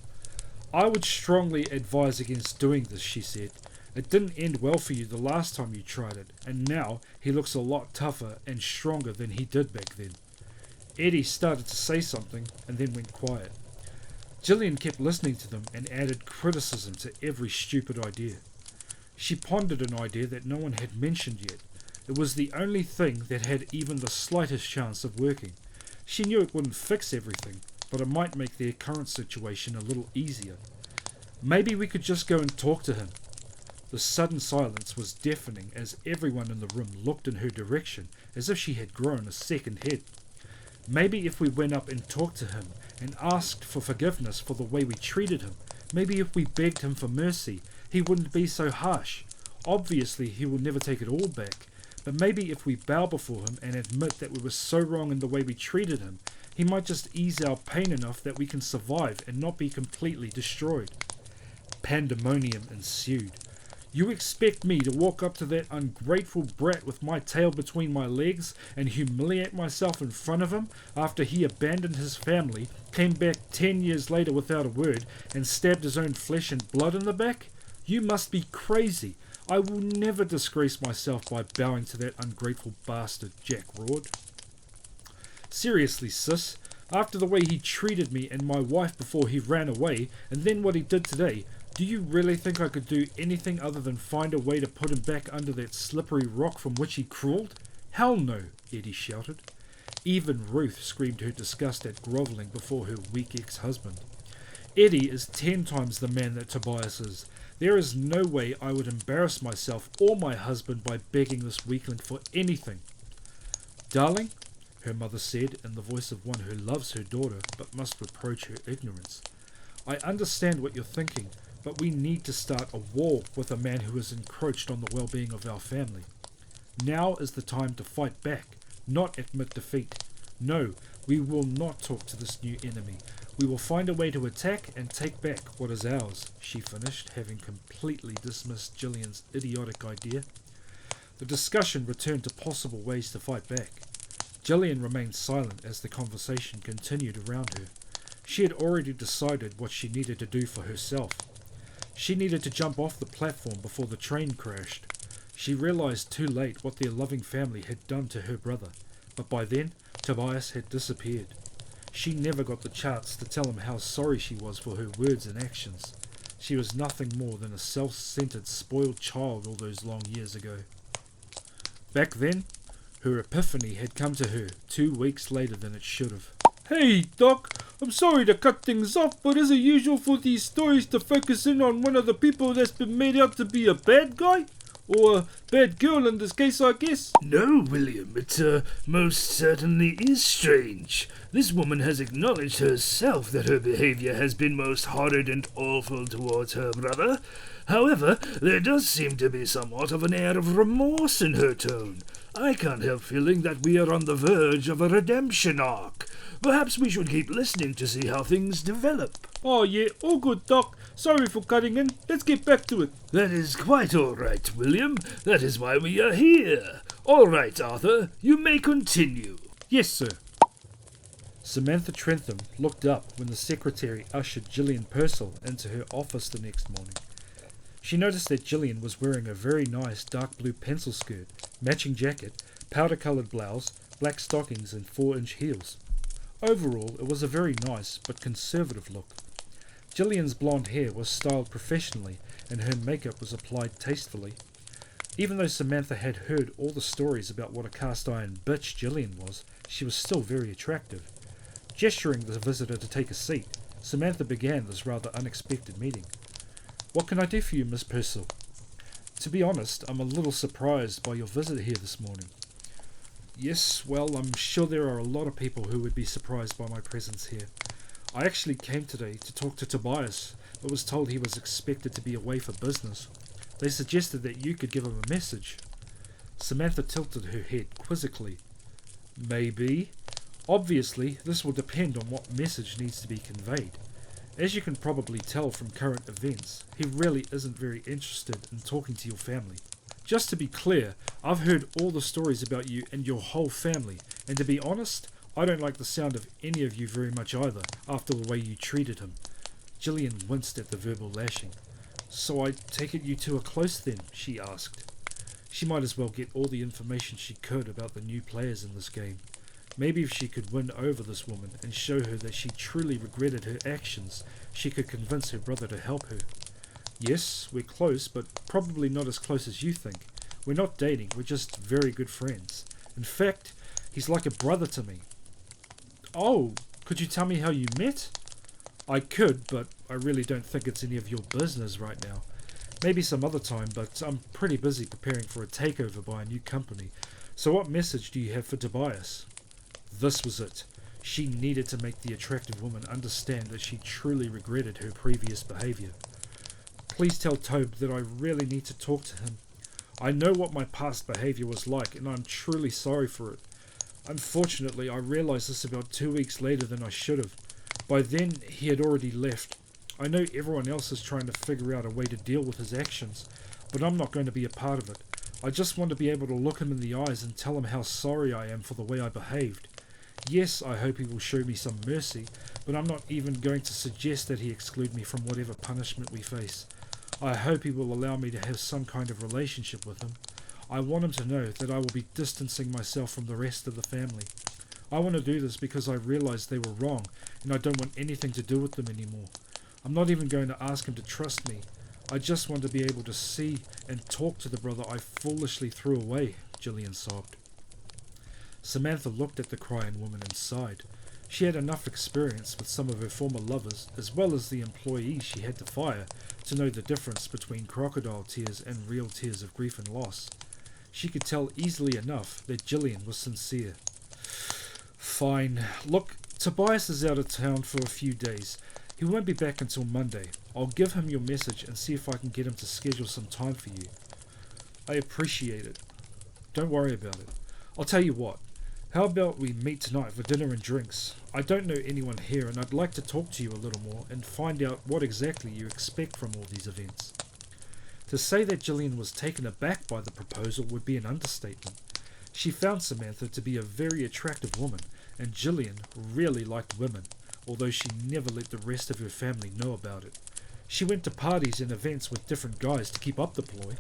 I would strongly advise against doing this, she said. It didn't end well for you the last time you tried it, and now he looks a lot tougher and stronger than he did back then. Eddie started to say something and then went quiet. Gillian kept listening to them and added criticism to every stupid idea. She pondered an idea that no one had mentioned yet. It was the only thing that had even the slightest chance of working. She knew it wouldn't fix everything, but it might make their current situation a little easier. Maybe we could just go and talk to him. The sudden silence was deafening as everyone in the room looked in her direction as if she had grown a second head. Maybe if we went up and talked to him and asked for forgiveness for the way we treated him, maybe if we begged him for mercy, he wouldn't be so harsh. Obviously he will never take it all back, but maybe if we bow before him and admit that we were so wrong in the way we treated him, he might just ease our pain enough that we can survive and not be completely destroyed. Pandemonium ensued. You expect me to walk up to that ungrateful brat with my tail between my legs and humiliate myself in front of him after he abandoned his family, came back 10 years later without a word, and stabbed his own flesh and blood in the back? You must be crazy. I will never disgrace myself by bowing to that ungrateful bastard, Jack roared. Seriously, sis, after the way he treated me and my wife before he ran away, and then what he did today, do you really think I could do anything other than find a way to put him back under that slippery rock from which he crawled? Hell no, Eddie shouted. Even Ruth screamed her disgust at grovelling before her weak ex-husband. Eddie is 10 times the man that Tobias is. There is no way I would embarrass myself or my husband by begging this weakling for anything. Darling, her mother said in the voice of one who loves her daughter but must reproach her ignorance, I understand what you're thinking, but we need to start a war with a man who has encroached on the well-being of our family. Now is the time to fight back, not admit defeat. No, we will not talk to this new enemy. We will find a way to attack and take back what is ours, she finished, having completely dismissed Gillian's idiotic idea. The discussion returned to possible ways to fight back. Gillian remained silent as the conversation continued around her. She had already decided what she needed to do for herself. She needed to jump off the platform before the train crashed. She realized too late what their loving family had done to her brother, but by then Tobias had disappeared. She never got the chance to tell him how sorry she was for her words and actions. She was nothing more than a self-centered, spoiled child all those long years ago. Back then, her epiphany had come to her 2 weeks later than it should have. Hey, Doc, I'm sorry to cut things off, but is it usual for these stories to focus in on one of the people that's been made out to be a bad guy? Or a bad girl in this case, I guess? No, William, it most certainly is strange. This woman has acknowledged herself that her behaviour has been most horrid and awful towards her brother. However, there does seem to be somewhat of an air of remorse in her tone. I can't help feeling that we are on the verge of a redemption arc. Perhaps we should keep listening to see how things develop. Oh yeah, all good, Doc. Sorry for cutting in. Let's get back to it. That is quite all right, William. That is why we are here. All right, Arthur, you may continue. Yes, sir. Samantha Trentham looked up when the secretary ushered Gillian Purcell into her office the next morning. She noticed that Gillian was wearing a very nice dark blue pencil skirt, matching jacket, powder-coloured blouse, black stockings and 4-inch heels. Overall, it was a very nice but conservative look. Gillian's blonde hair was styled professionally and her makeup was applied tastefully. Even though Samantha had heard all the stories about what a cast-iron bitch Gillian was, she was still very attractive. Gesturing the visitor to take a seat, Samantha began this rather unexpected meeting. What can I do for you, Miss Purcell? To be honest, I'm a little surprised by your visit here this morning. Yes, well, I'm sure there are a lot of people who would be surprised by my presence here. I actually came today to talk to Tobias, but was told he was expected to be away for business. They suggested that you could give him a message. Samantha tilted her head quizzically. Maybe. Obviously, this will depend on what message needs to be conveyed. As you can probably tell from current events, he really isn't very interested in talking to your family. Just to be clear, I've heard all the stories about you and your whole family, and to be honest, I don't like the sound of any of you very much either, after the way you treated him. Gillian winced at the verbal lashing. So I take it you two are close then, she asked. She might as well get all the information she could about the new players in this game. Maybe if she could win over this woman and show her that she truly regretted her actions, she could convince her brother to help her. Yes, we're close, but probably not as close as you think. We're not dating, we're just very good friends. In fact, he's like a brother to me. Oh, could you tell me how you met? I could, but I really don't think it's any of your business right now. Maybe some other time, but I'm pretty busy preparing for a takeover by a new company. So what message do you have for Tobias? This was it. She needed to make the attractive woman understand that she truly regretted her previous behaviour. Please tell Tobe that I really need to talk to him. I know what my past behaviour was like, and I'm truly sorry for it. Unfortunately, I realised this about 2 weeks later than I should have. By then, he had already left. I know everyone else is trying to figure out a way to deal with his actions, but I'm not going to be a part of it. I just want to be able to look him in the eyes and tell him how sorry I am for the way I behaved. Yes, I hope he will show me some mercy, but I'm not even going to suggest that he exclude me from whatever punishment we face. I hope he will allow me to have some kind of relationship with him. I want him to know that I will be distancing myself from the rest of the family. I want to do this because I realize they were wrong, and I don't want anything to do with them anymore. I'm not even going to ask him to trust me. I just want to be able to see and talk to the brother I foolishly threw away, Gillian sobbed. Samantha looked at the crying woman and sighed. She had enough experience with some of her former lovers, as well as the employees she had to fire, to know the difference between crocodile tears and real tears of grief and loss. She could tell easily enough that Gillian was sincere. Fine. Look, Tobias is out of town for a few days. He won't be back until Monday. I'll give him your message and see if I can get him to schedule some time for you. I appreciate it. Don't worry about it. I'll tell you what. How about we meet tonight for dinner and drinks? I don't know anyone here and I'd like to talk to you a little more and find out what exactly you expect from all these events. To say that Gillian was taken aback by the proposal would be an understatement. She found Samantha to be a very attractive woman, and Gillian really liked women, although she never let the rest of her family know about it. She went to parties and events with different guys to keep up the ploy,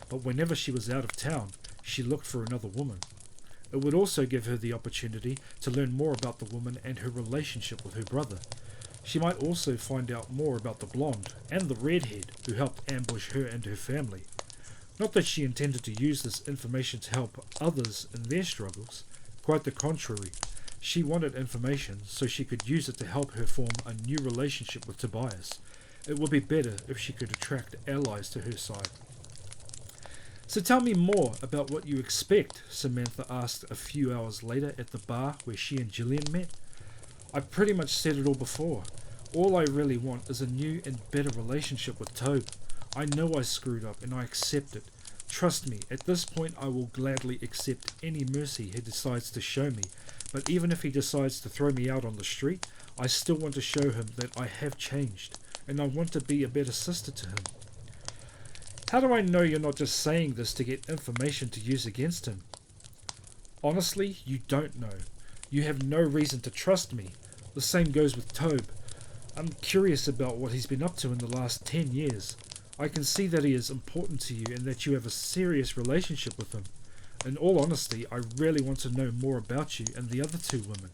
but whenever she was out of town, she looked for another woman. It would also give her the opportunity to learn more about the woman and her relationship with her brother. She might also find out more about the blonde and the redhead who helped ambush her and her family. Not that she intended to use this information to help others in their struggles. Quite the contrary. She wanted information so she could use it to help her form a new relationship with Tobias. It would be better if she could attract allies to her side. So tell me more about what you expect, Samantha asked a few hours later at the bar where she and Gillian met. I pretty much said it all before. All I really want is a new and better relationship with Tobe. I know I screwed up and I accept it. Trust me, at this point I will gladly accept any mercy he decides to show me, but even if he decides to throw me out on the street, I still want to show him that I have changed, and I want to be a better sister to him. How do I know you're not just saying this to get information to use against him? Honestly, you don't know. You have no reason to trust me. The same goes with Tobe. I'm curious about what he's been up to in the last 10 years. I can see that he is important to you and that you have a serious relationship with him. In all honesty, I really want to know more about you and the other two women.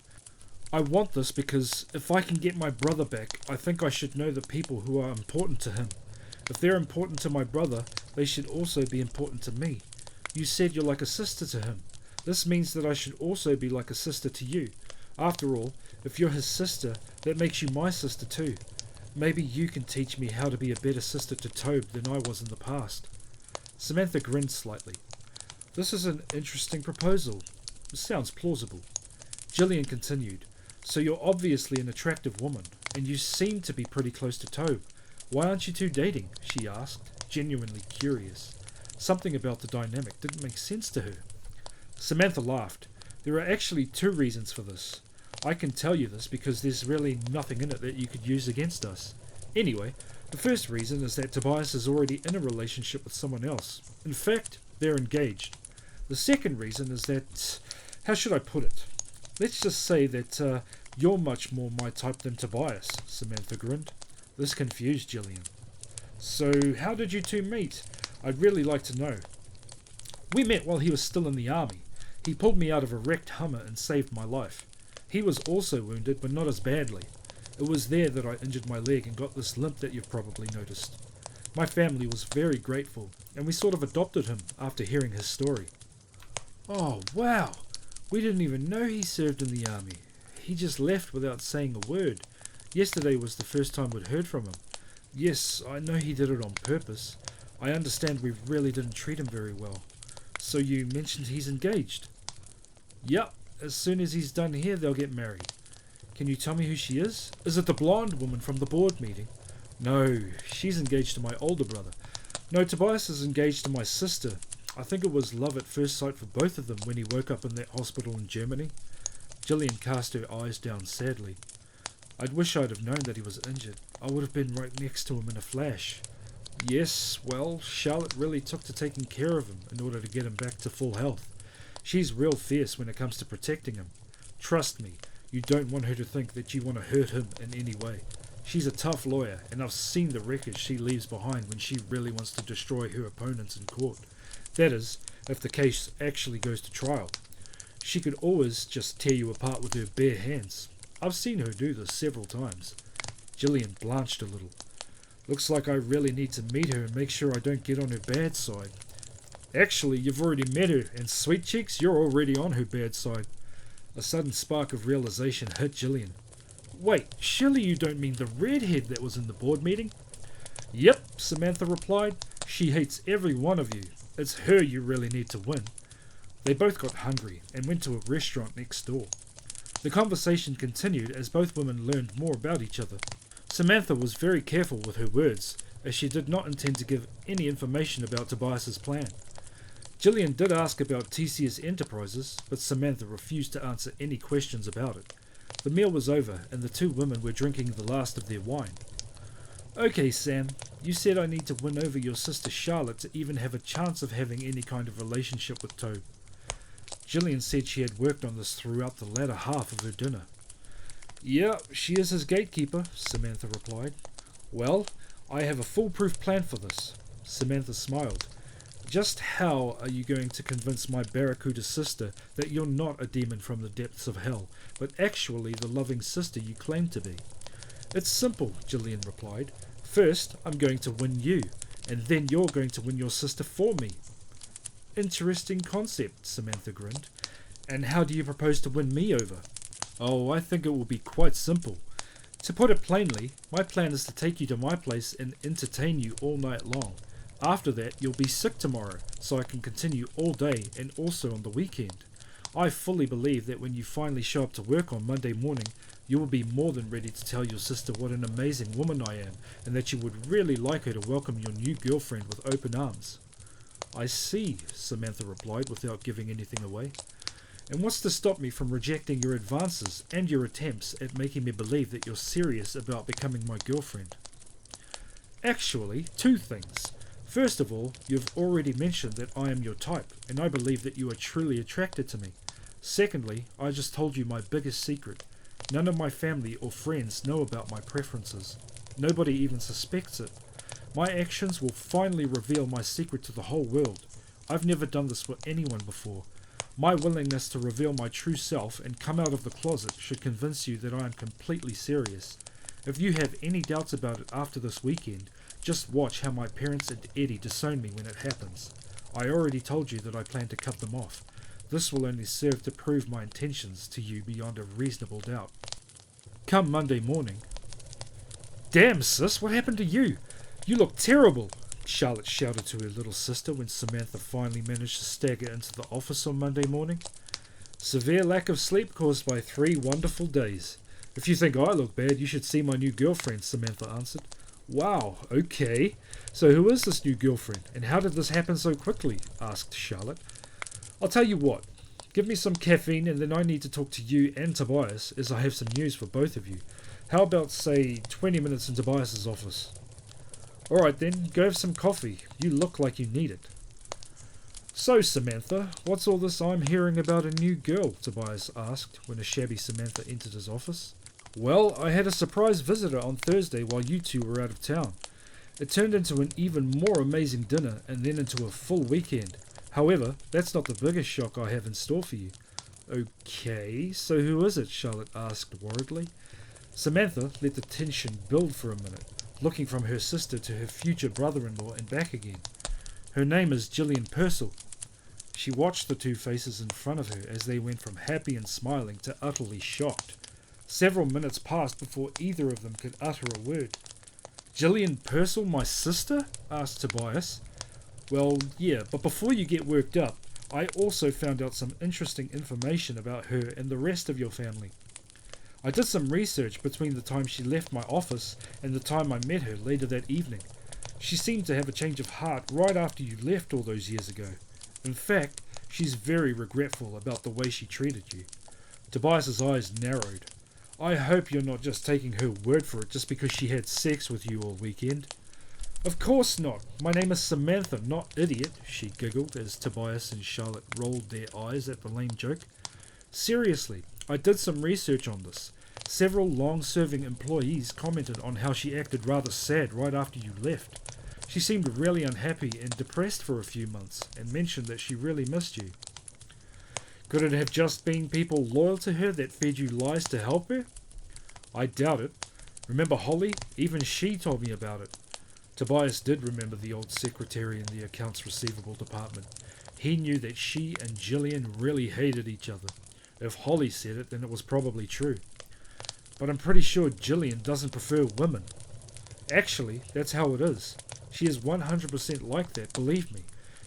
I want this because if I can get my brother back, I think I should know the people who are important to him. If they're important to my brother, they should also be important to me. You said you're like a sister to him. This means that I should also be like a sister to you. After all, if you're his sister, that makes you my sister too. Maybe you can teach me how to be a better sister to Tobe than I was in the past. Samantha grinned slightly. This is an interesting proposal. It sounds plausible. Gillian continued. So you're obviously an attractive woman, and you seem to be pretty close to Tobe. Why aren't you two dating? She asked, genuinely curious. Something about the dynamic didn't make sense to her. Samantha laughed. There are actually two reasons for this. I can tell you this because there's really nothing in it that you could use against us. Anyway, the first reason is that Tobias is already in a relationship with someone else. In fact, they're engaged. The second reason is that, how should I put it? Let's just say that you're much more my type than Tobias, Samantha grinned. This confused Gillian. So, how did you two meet? I'd really like to know. We met while he was still in the army. He pulled me out of a wrecked Hummer and saved my life. He was also wounded, but not as badly. It was there that I injured my leg and got this limp that you've probably noticed. My family was very grateful, and we sort of adopted him after hearing his story. Oh, wow! We didn't even know he served in the army. He just left without saying a word. Yesterday was the first time we'd heard from him. Yes, I know he did it on purpose. I understand we really didn't treat him very well. So you mentioned he's engaged? Yup, as soon as he's done here, they'll get married. Can you tell me who she is? Is it the blonde woman from the board meeting? No, she's engaged to my older brother. No, Tobias is engaged to my sister. I think it was love at first sight for both of them when he woke up in that hospital in Germany. Gillian cast her eyes down sadly. I'd wish I'd have known that he was injured. I would have been right next to him in a flash. Yes, well, Charlotte really took to taking care of him in order to get him back to full health. She's real fierce when it comes to protecting him. Trust me, you don't want her to think that you want to hurt him in any way. She's a tough lawyer, and I've seen the wreckage she leaves behind when she really wants to destroy her opponents in court. That is, if the case actually goes to trial. She could always just tear you apart with her bare hands. I've seen her do this several times. Gillian blanched a little. Looks like I really need to meet her and make sure I don't get on her bad side. Actually, you've already met her, and Sweet Cheeks, you're already on her bad side. A sudden spark of realization hit Gillian. Wait, surely you don't mean the redhead that was in the board meeting? Yep, Samantha replied. She hates every one of you. It's her you really need to win. They both got hungry and went to a restaurant next door. The conversation continued as both women learned more about each other. Samantha was very careful with her words, as she did not intend to give any information about Tobias's plan. Gillian did ask about TCS Enterprises, but Samantha refused to answer any questions about it. The meal was over, and the two women were drinking the last of their wine. Okay, Sam, you said I need to win over your sister Charlotte to even have a chance of having any kind of relationship with Tobe. Gillian said she had worked on this throughout the latter half of her dinner. Yeah, she is his gatekeeper, Samantha replied. Well, I have a foolproof plan for this. Samantha smiled. Just how are you going to convince my Barracuda sister that you're not a demon from the depths of hell, but actually the loving sister you claim to be? It's simple, Gillian replied. First, I'm going to win you, and then you're going to win your sister for me. Interesting concept, Samantha grinned. And how do you propose to win me over? Oh, I think it will be quite simple. To put it plainly, my plan is to take you to my place and entertain you all night long. After that, you'll be sick tomorrow, so I can continue all day and also on the weekend. I fully believe that when you finally show up to work on Monday morning, you will be more than ready to tell your sister what an amazing woman I am, and that you would really like her to welcome your new girlfriend with open arms. I see, Samantha replied without giving anything away. And what's to stop me from rejecting your advances and your attempts at making me believe that you're serious about becoming my girlfriend? Actually, two things. First of all, you've already mentioned that I am your type, and I believe that you are truly attracted to me. Secondly, I just told you my biggest secret. None of my family or friends know about my preferences. Nobody even suspects it. My actions will finally reveal my secret to the whole world. I've never done this for anyone before. My willingness to reveal my true self and come out of the closet should convince you that I am completely serious. If you have any doubts about it after this weekend, just watch how my parents and Eddie disown me when it happens. I already told you that I plan to cut them off. This will only serve to prove my intentions to you beyond a reasonable doubt. Come Monday morning. Damn, sis, what happened to you? You look terrible, Charlotte shouted to her little sister when Samantha finally managed to stagger into the office on Monday morning. Severe lack of sleep caused by 3 wonderful days. If you think I look bad, you should see my new girlfriend, Samantha answered. Wow, okay. So who is this new girlfriend, and how did this happen so quickly? Asked Charlotte. I'll tell you what. Give me some caffeine and then I need to talk to you and Tobias, as I have some news for both of you. How about, say, 20 minutes in Tobias's office? Alright then, go have some coffee. You look like you need it. So, Samantha, what's all this I'm hearing about a new girl? Tobias asked when a shabby Samantha entered his office. Well, I had a surprise visitor on Thursday while you two were out of town. It turned into an even more amazing dinner and then into a full weekend. However, that's not the biggest shock I have in store for you. Okay, so who is it? Charlotte asked worriedly. Samantha let the tension build for a minute, looking from her sister to her future brother-in-law and back again. Her name is Gillian Purcell. She watched the two faces in front of her as they went from happy and smiling to utterly shocked. Several minutes passed before either of them could utter a word. Gillian Purcell, my sister? Asked Tobias. Well, yeah, but before you get worked up, I also found out some interesting information about her and the rest of your family. I did some research between the time she left my office and the time I met her later that evening. She seemed to have a change of heart right after you left all those years ago. In fact, she's very regretful about the way she treated you. Tobias's eyes narrowed. I hope you're not just taking her word for it just because she had sex with you all weekend. Of course not. My name is Samantha, not idiot, she giggled as Tobias and Charlotte rolled their eyes at the lame joke. Seriously, I did some research on this. Several long-serving employees commented on how she acted rather sad right after you left. She seemed really unhappy and depressed for a few months and mentioned that she really missed you. Could it have just been people loyal to her that fed you lies to help her? I doubt it. Remember Holly? Even she told me about it. Tobias did remember the old secretary in the accounts receivable department. He knew that she and Gillian really hated each other. If Holly said it, then it was probably true. But I'm pretty sure Gillian doesn't prefer women. Actually, that's how it is. She is 100% like that, believe me.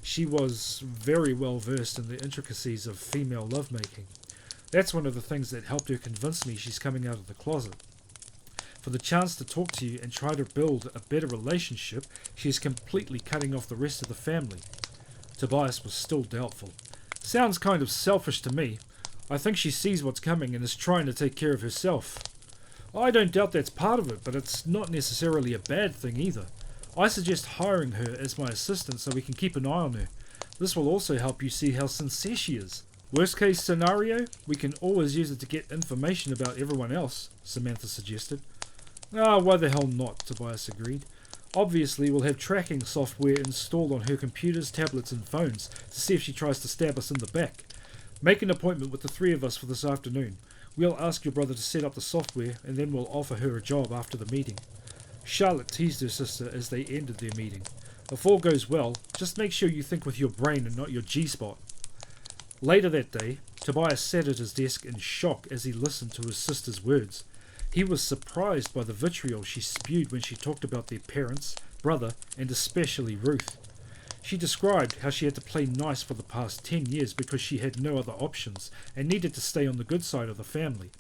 She was very well versed in the intricacies of female lovemaking. That's one of the things that helped her convince me she's coming out of the closet. For the chance to talk to you and try to build a better relationship, she is completely cutting off the rest of the family. Tobias was still doubtful. Sounds kind of selfish to me. I think she sees what's coming and is trying to take care of herself. I don't doubt that's part of it, but it's not necessarily a bad thing either. I suggest hiring her as my assistant so we can keep an eye on her. This will also help you see how sincere she is. Worst case scenario, we can always use it to get information about everyone else, Samantha suggested. Why the hell not, Tobias agreed. Obviously, we'll have tracking software installed on her computers, tablets and phones to see if she tries to stab us in the back. Make an appointment with the three of us for this afternoon. We'll ask your brother to set up the software and then we'll offer her a job after the meeting. Charlotte teased her sister as they ended their meeting. If all goes well, just make sure you think with your brain and not your G-spot. Later that day, Tobias sat at his desk in shock as he listened to his sister's words. He was surprised by the vitriol she spewed when she talked about their parents, brother, and especially Ruth. She described how she had to play nice for the past 10 years because she had no other options and needed to stay on the good side of the family.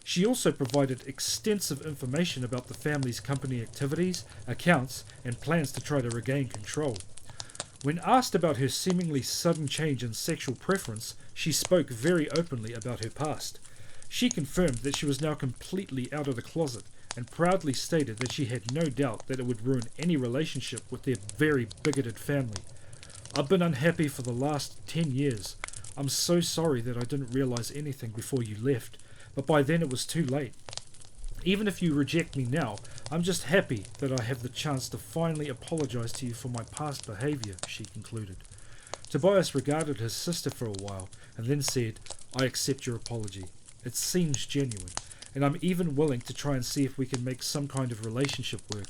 She also provided extensive information about the family's company activities, accounts, and plans to try to regain control. When asked about her seemingly sudden change in sexual preference, she spoke very openly about her past. She confirmed that she was now completely out of the closet and proudly stated that she had no doubt that it would ruin any relationship with their very bigoted family. I've been unhappy for the last 10 years. I'm so sorry that I didn't realize anything before you left. But by then it was too late. Even if you reject me now, I'm just happy that I have the chance to finally apologize to you for my past behavior, she concluded. Tobias regarded his sister for a while and then said, I accept your apology. It seems genuine, and I'm even willing to try and see if we can make some kind of relationship work.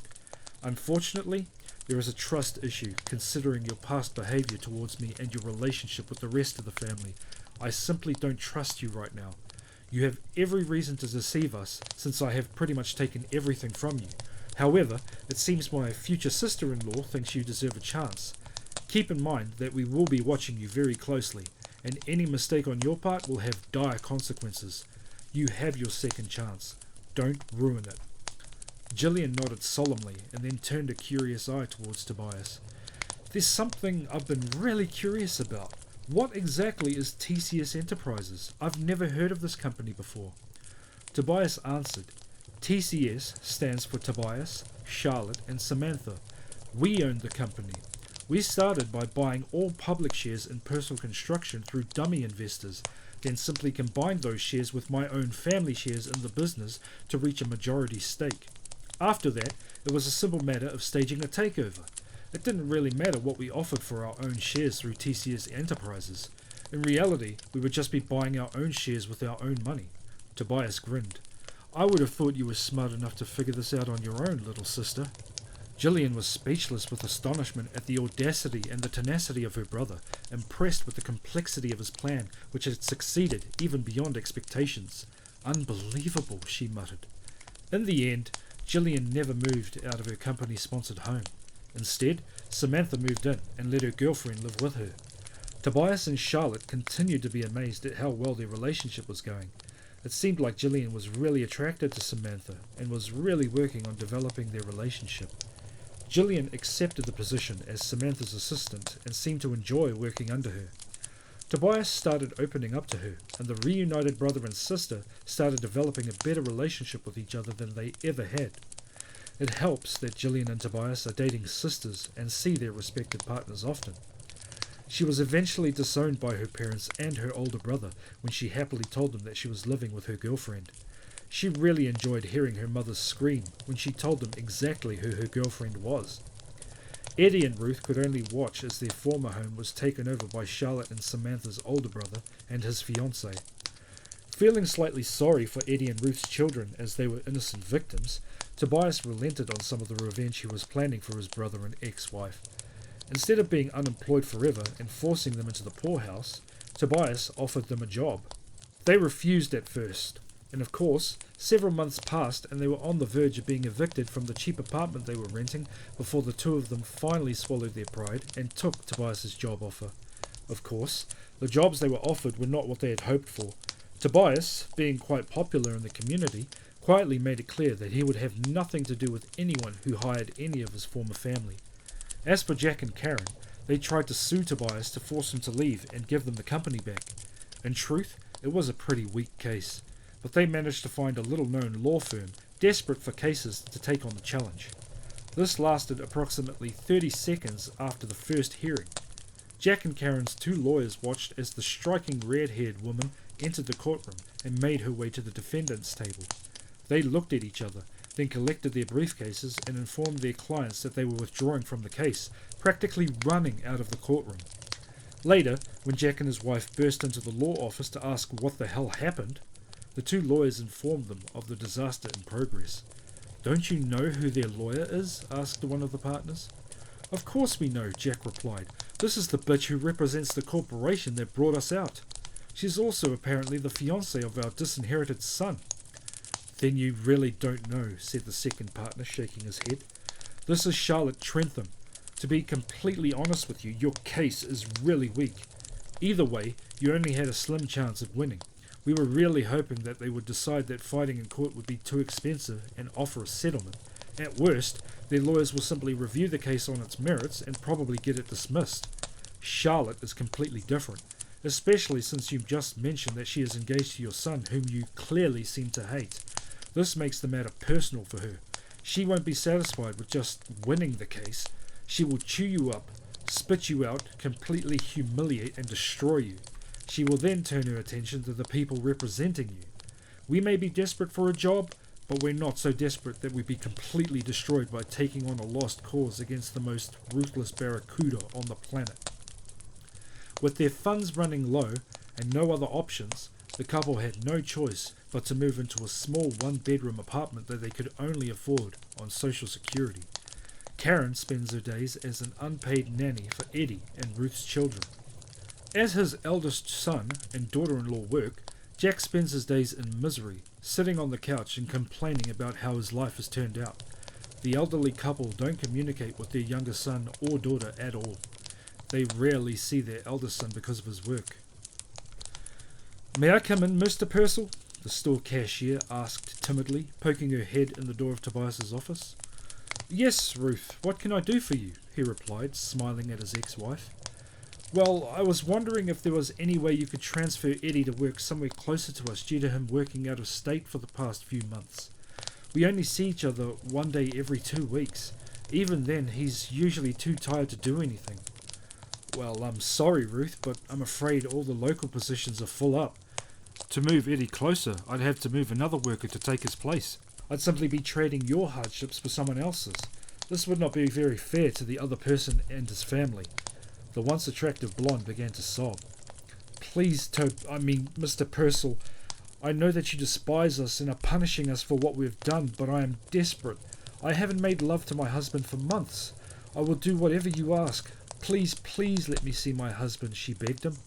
Unfortunately, there is a trust issue considering your past behavior towards me and your relationship with the rest of the family. I simply don't trust you right now. You have every reason to deceive us, since I have pretty much taken everything from you. However, it seems my future sister-in-law thinks you deserve a chance. Keep in mind that we will be watching you very closely, and any mistake on your part will have dire consequences. You have your second chance. Don't ruin it. Gillian nodded solemnly, and then turned a curious eye towards Tobias. There's something I've been really curious about. What exactly is TCS Enterprises? I've never heard of this company before. Tobias answered, TCS stands for Tobias, Charlotte and Samantha. We own the company. We started by buying all public shares in personal construction through dummy investors, then simply combined those shares with my own family shares in the business to reach a majority stake. After that, it was a simple matter of staging a takeover. It didn't really matter what we offered for our own shares through TCS Enterprises. In reality, we would just be buying our own shares with our own money. Tobias grinned. I would have thought you were smart enough to figure this out on your own, little sister. Gillian was speechless with astonishment at the audacity and the tenacity of her brother, impressed with the complexity of his plan, which had succeeded even beyond expectations. Unbelievable, she muttered. In the end, Gillian never moved out of her company-sponsored home. Instead, Samantha moved in and let her girlfriend live with her. Tobias and Charlotte continued to be amazed at how well their relationship was going. It seemed like Gillian was really attracted to Samantha and was really working on developing their relationship. Gillian accepted the position as Samantha's assistant and seemed to enjoy working under her. Tobias started opening up to her, and the reunited brother and sister started developing a better relationship with each other than they ever had. It helps that Gillian and Tobias are dating sisters and see their respective partners often. She was eventually disowned by her parents and her older brother when she happily told them that she was living with her girlfriend. She really enjoyed hearing her mother scream when she told them exactly who her girlfriend was. Eddie and Ruth could only watch as their former home was taken over by Charlotte and Samantha's older brother and his fiancée. Feeling slightly sorry for Eddie and Ruth's children as they were innocent victims, Tobias relented on some of the revenge he was planning for his brother and ex-wife. Instead of being unemployed forever and forcing them into the poorhouse, Tobias offered them a job. They refused at first, and of course, several months passed and they were on the verge of being evicted from the cheap apartment they were renting before the two of them finally swallowed their pride and took Tobias's job offer. Of course, the jobs they were offered were not what they had hoped for. Tobias, being quite popular in the community, quietly made it clear that he would have nothing to do with anyone who hired any of his former family. As for Jack and Karen, they tried to sue Tobias to force him to leave and give them the company back. In truth, it was a pretty weak case, but they managed to find a little-known law firm desperate for cases to take on the challenge. This lasted approximately 30 seconds after the first hearing. Jack and Karen's two lawyers watched as the striking red-haired woman entered the courtroom and made her way to the defendant's table. They looked at each other, then collected their briefcases and informed their clients that they were withdrawing from the case, practically running out of the courtroom. Later, when Jack and his wife burst into the law office to ask what the hell happened, the two lawyers informed them of the disaster in progress. "Don't you know who their lawyer is?" asked one of the partners. "Of course we know," Jack replied. "This is the bitch who represents the corporation that brought us out. She's also apparently the fiancée of our disinherited son." "Then you really don't know," said the second partner, shaking his head. "This is Charlotte Trentham. To be completely honest with you, your case is really weak. Either way, you only had a slim chance of winning. We were really hoping that they would decide that fighting in court would be too expensive and offer a settlement. At worst, their lawyers will simply review the case on its merits and probably get it dismissed. Charlotte is completely different, especially since you've just mentioned that she is engaged to your son, whom you clearly seem to hate. This makes the matter personal for her. She won't be satisfied with just winning the case. She will chew you up, spit you out, completely humiliate and destroy you. She will then turn her attention to the people representing you. We may be desperate for a job, but we're not so desperate that we'd be completely destroyed by taking on a lost cause against the most ruthless barracuda on the planet." With their funds running low and no other options, the couple had no choice but to move into a small one-bedroom apartment that they could only afford on Social Security. Karen spends her days as an unpaid nanny for Eddie and Ruth's children. As his eldest son and daughter-in-law work, Jack spends his days in misery, sitting on the couch and complaining about how his life has turned out. The elderly couple don't communicate with their younger son or daughter at all. They rarely see their eldest son because of his work. "May I come in, Mr. Purcell?" the store cashier asked timidly, poking her head in the door of Tobias's office. "Yes, Ruth, what can I do for you?" he replied, smiling at his ex-wife. "Well, I was wondering if there was any way you could transfer Eddie to work somewhere closer to us due to him working out of state for the past few months. We only see each other one day every 2 weeks. Even then, he's usually too tired to do anything." "Well, I'm sorry, Ruth, but I'm afraid all the local positions are full up. To move Eddie closer, I'd have to move another worker to take his place. I'd simply be trading your hardships for someone else's. This would not be very fair to the other person and his family." The once attractive blonde began to sob. "Please, Mr. Purcell, I know that you despise us and are punishing us for what we have done, but I am desperate. I haven't made love to my husband for months. I will do whatever you ask. Please, please let me see my husband," she begged him.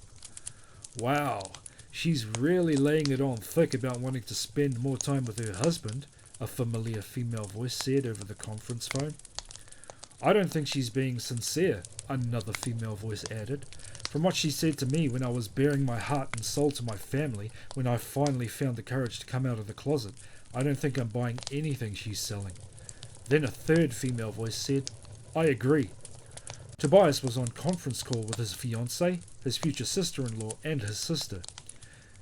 "Wow, she's really laying it on thick about wanting to spend more time with her husband," a familiar female voice said over the conference phone. "I don't think she's being sincere," another female voice added. "From what she said to me when I was bearing my heart and soul to my family, when I finally found the courage to come out of the closet, I don't think I'm buying anything she's selling." Then a third female voice said, "I agree." Tobias was on conference call with his fiancée, his future sister-in-law, and his sister.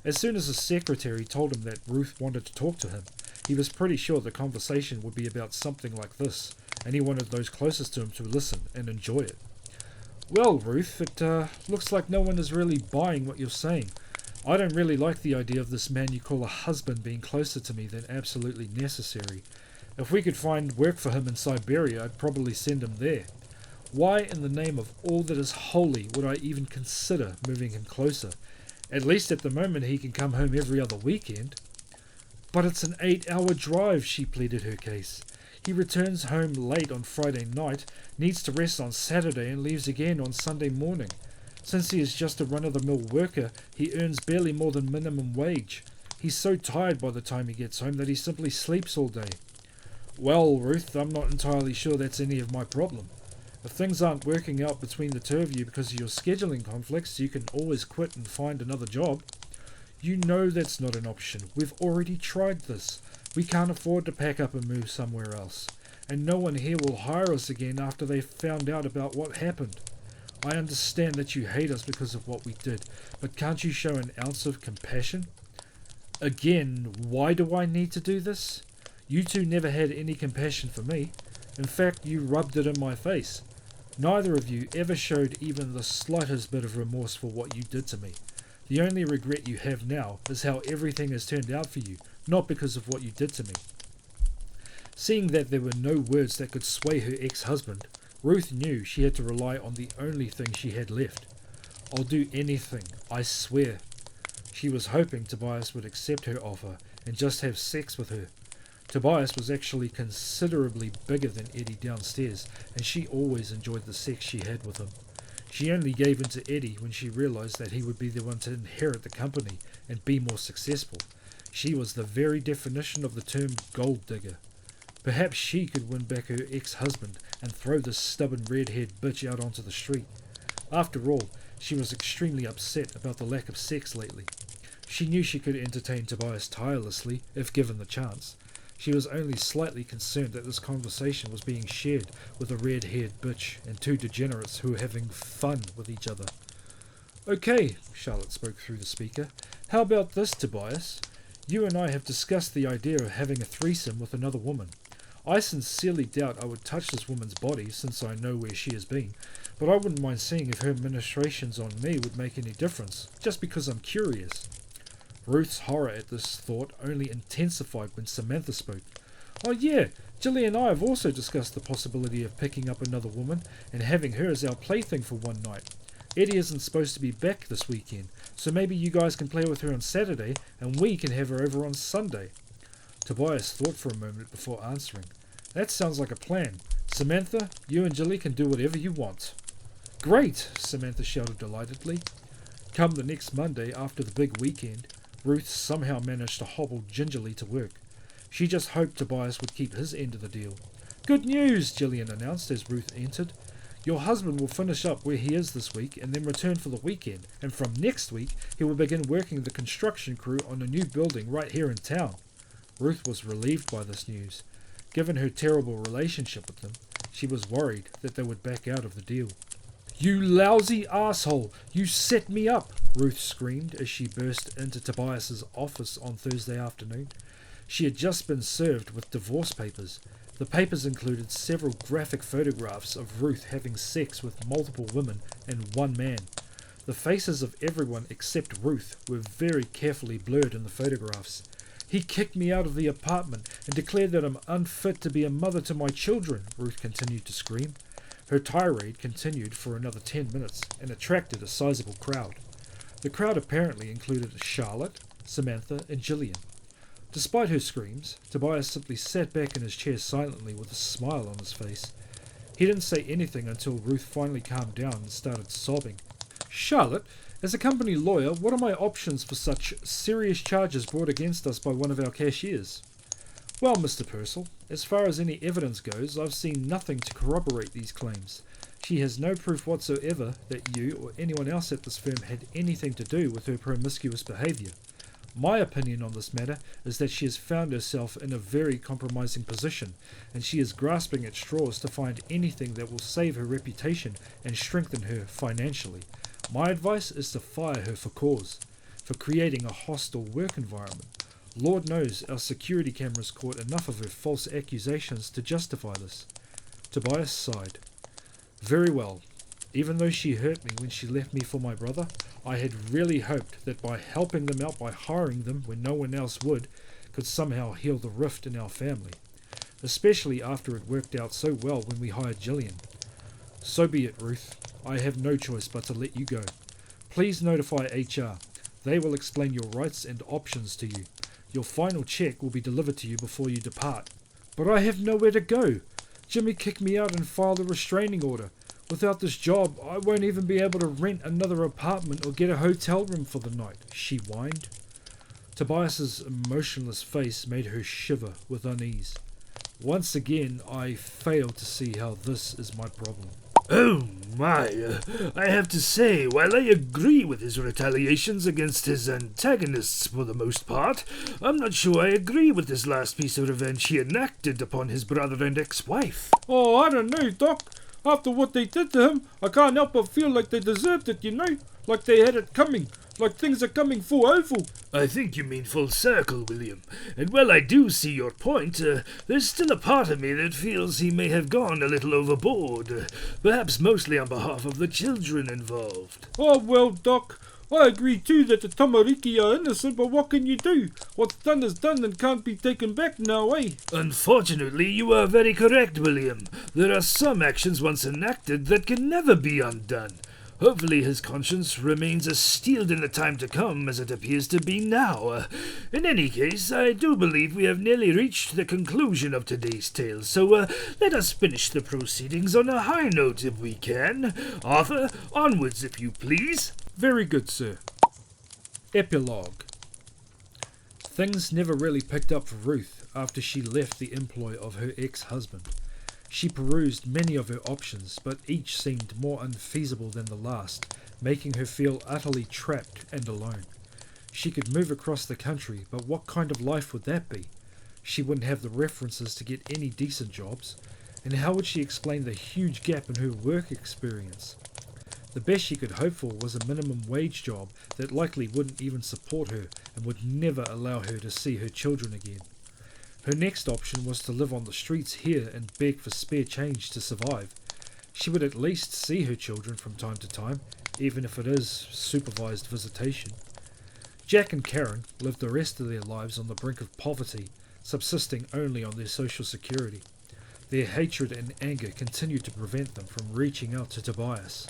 As soon as his secretary told him that Ruth wanted to talk to him, he was pretty sure the conversation would be about something like this, and he wanted those closest to him to listen and enjoy it. "Well, Ruth, it looks like no one is really buying what you're saying. I don't really like the idea of this man you call a husband being closer to me than absolutely necessary. If we could find work for him in Siberia, I'd probably send him there. Why in the name of all that is holy would I even consider moving him closer? At least at the moment he can come home every other weekend." "But it's an 8-hour drive," she pleaded her case. "He returns home late on Friday night, needs to rest on Saturday and leaves again on Sunday morning. Since he is just a run-of-the-mill worker, he earns barely more than minimum wage. He's so tired by the time he gets home that he simply sleeps all day." "Well, Ruth, I'm not entirely sure that's any of my problem. If things aren't working out between the two of you because of your scheduling conflicts, you can always quit and find another job." "You know that's not an option. We've already tried this. We can't afford to pack up and move somewhere else. And no one here will hire us again after they've found out about what happened. I understand that you hate us because of what we did, but can't you show an ounce of compassion?" "Again, why do I need to do this? You two never had any compassion for me. In fact, you rubbed it in my face. Neither of you ever showed even the slightest bit of remorse for what you did to me. The only regret you have now is how everything has turned out for you, not because of what you did to me." Seeing that there were no words that could sway her ex-husband, Ruth knew she had to rely on the only thing she had left. "I'll do anything, I swear." She was hoping Tobias would accept her offer and just have sex with her. Tobias was actually considerably bigger than Eddie downstairs, and she always enjoyed the sex she had with him. She only gave in to Eddie when she realized that he would be the one to inherit the company and be more successful. She was the very definition of the term gold digger. Perhaps she could win back her ex-husband and throw this stubborn red-haired bitch out onto the street. After all, she was extremely upset about the lack of sex lately. She knew she could entertain Tobias tirelessly if given the chance. She was only slightly concerned that this conversation was being shared with a red-haired bitch and two degenerates who were having fun with each other. "Okay," Charlotte spoke through the speaker. "How about this, Tobias? You and I have discussed the idea of having a threesome with another woman. I sincerely doubt I would touch this woman's body since I know where she has been, but I wouldn't mind seeing if her ministrations on me would make any difference, just because I'm curious." Ruth's horror at this thought only intensified when Samantha spoke. "Oh yeah, Jilly and I have also discussed the possibility of picking up another woman and having her as our plaything for one night. Eddie isn't supposed to be back this weekend, so maybe you guys can play with her on Saturday and we can have her over on Sunday." Tobias thought for a moment before answering. "That sounds like a plan. Samantha, you and Jilly can do whatever you want." "Great!" Samantha shouted delightedly. Come the next Monday after the big weekend, Ruth somehow managed to hobble gingerly to work. She just hoped Tobias would keep his end of the deal. "Good news," Gillian announced as Ruth entered. "Your husband will finish up where he is this week and then return for the weekend, and from next week he will begin working the construction crew on a new building right here in town." Ruth was relieved by this news. Given her terrible relationship with them, she was worried that they would back out of the deal. "You lousy asshole! You set me up!" Ruth screamed as she burst into Tobias's office on Thursday afternoon. She had just been served with divorce papers. The papers included several graphic photographs of Ruth having sex with multiple women and one man. The faces of everyone except Ruth were very carefully blurred in the photographs. "He kicked me out of the apartment and declared that I'm unfit to be a mother to my children," Ruth continued to scream. Her tirade continued for another 10 minutes and attracted a sizable crowd. The crowd apparently included Charlotte, Samantha, and Gillian. Despite her screams, Tobias simply sat back in his chair silently with a smile on his face. He didn't say anything until Ruth finally calmed down and started sobbing. "Charlotte, as a company lawyer, what are my options for such serious charges brought against us by one of our cashiers?" "Well, Mr. Purcell, as far as any evidence goes, I've seen nothing to corroborate these claims. She has no proof whatsoever that you or anyone else at this firm had anything to do with her promiscuous behaviour. My opinion on this matter is that she has found herself in a very compromising position, and she is grasping at straws to find anything that will save her reputation and strengthen her financially. My advice is to fire her for cause, for creating a hostile work environment. Lord knows our security cameras caught enough of her false accusations to justify this. Tobias sighed. Very well. Even though she hurt me when she left me for my brother, I had really hoped that by helping them out by hiring them when no one else would, could somehow heal the rift in our family. Especially after it worked out so well when we hired Gillian. So be it, Ruth. I have no choice but to let you go. Please notify HR. They will explain your rights and options to you. Your final check will be delivered to you before you depart. But I have nowhere to go. Jimmy kicked me out and filed a restraining order. Without this job, I won't even be able to rent another apartment or get a hotel room for the night, she whined. Tobias's emotionless face made her shiver with unease. Once again, I fail to see how this is my problem. Oh my, I have to say, while I agree with his retaliations against his antagonists for the most part, I'm not sure I agree with this last piece of revenge he enacted upon his brother and ex-wife. Oh, I don't know, Doc. After what they did to him, I can't help but feel like they deserved it, you know? Like they had it coming. Like things are coming full oval. I think you mean full circle, William. And while I do see your point, there's still a part of me that feels he may have gone a little overboard. Perhaps mostly on behalf of the children involved. Oh, well, Doc, I agree too that the Tamariki are innocent, but what can you do? What's done is done and can't be taken back now, eh? Unfortunately, you are very correct, William. There are some actions once enacted that can never be undone. Hopefully his conscience remains as steeled in the time to come as it appears to be now. In any case, I do believe we have nearly reached the conclusion of today's tale, so let us finish the proceedings on a high note if we can. Arthur, onwards if you please. Very good, sir. Epilogue. Things never really picked up for Ruth after she left the employ of her ex-husband. She perused many of her options, but each seemed more unfeasible than the last, making her feel utterly trapped and alone. She could move across the country, but what kind of life would that be? She wouldn't have the references to get any decent jobs, and how would she explain the huge gap in her work experience? The best she could hope for was a minimum wage job that likely wouldn't even support her and would never allow her to see her children again. Her next option was to live on the streets here and beg for spare change to survive. She would at least see her children from time to time, even if it is supervised visitation. Jack and Karen lived the rest of their lives on the brink of poverty, subsisting only on their social security. Their hatred and anger continued to prevent them from reaching out to Tobias.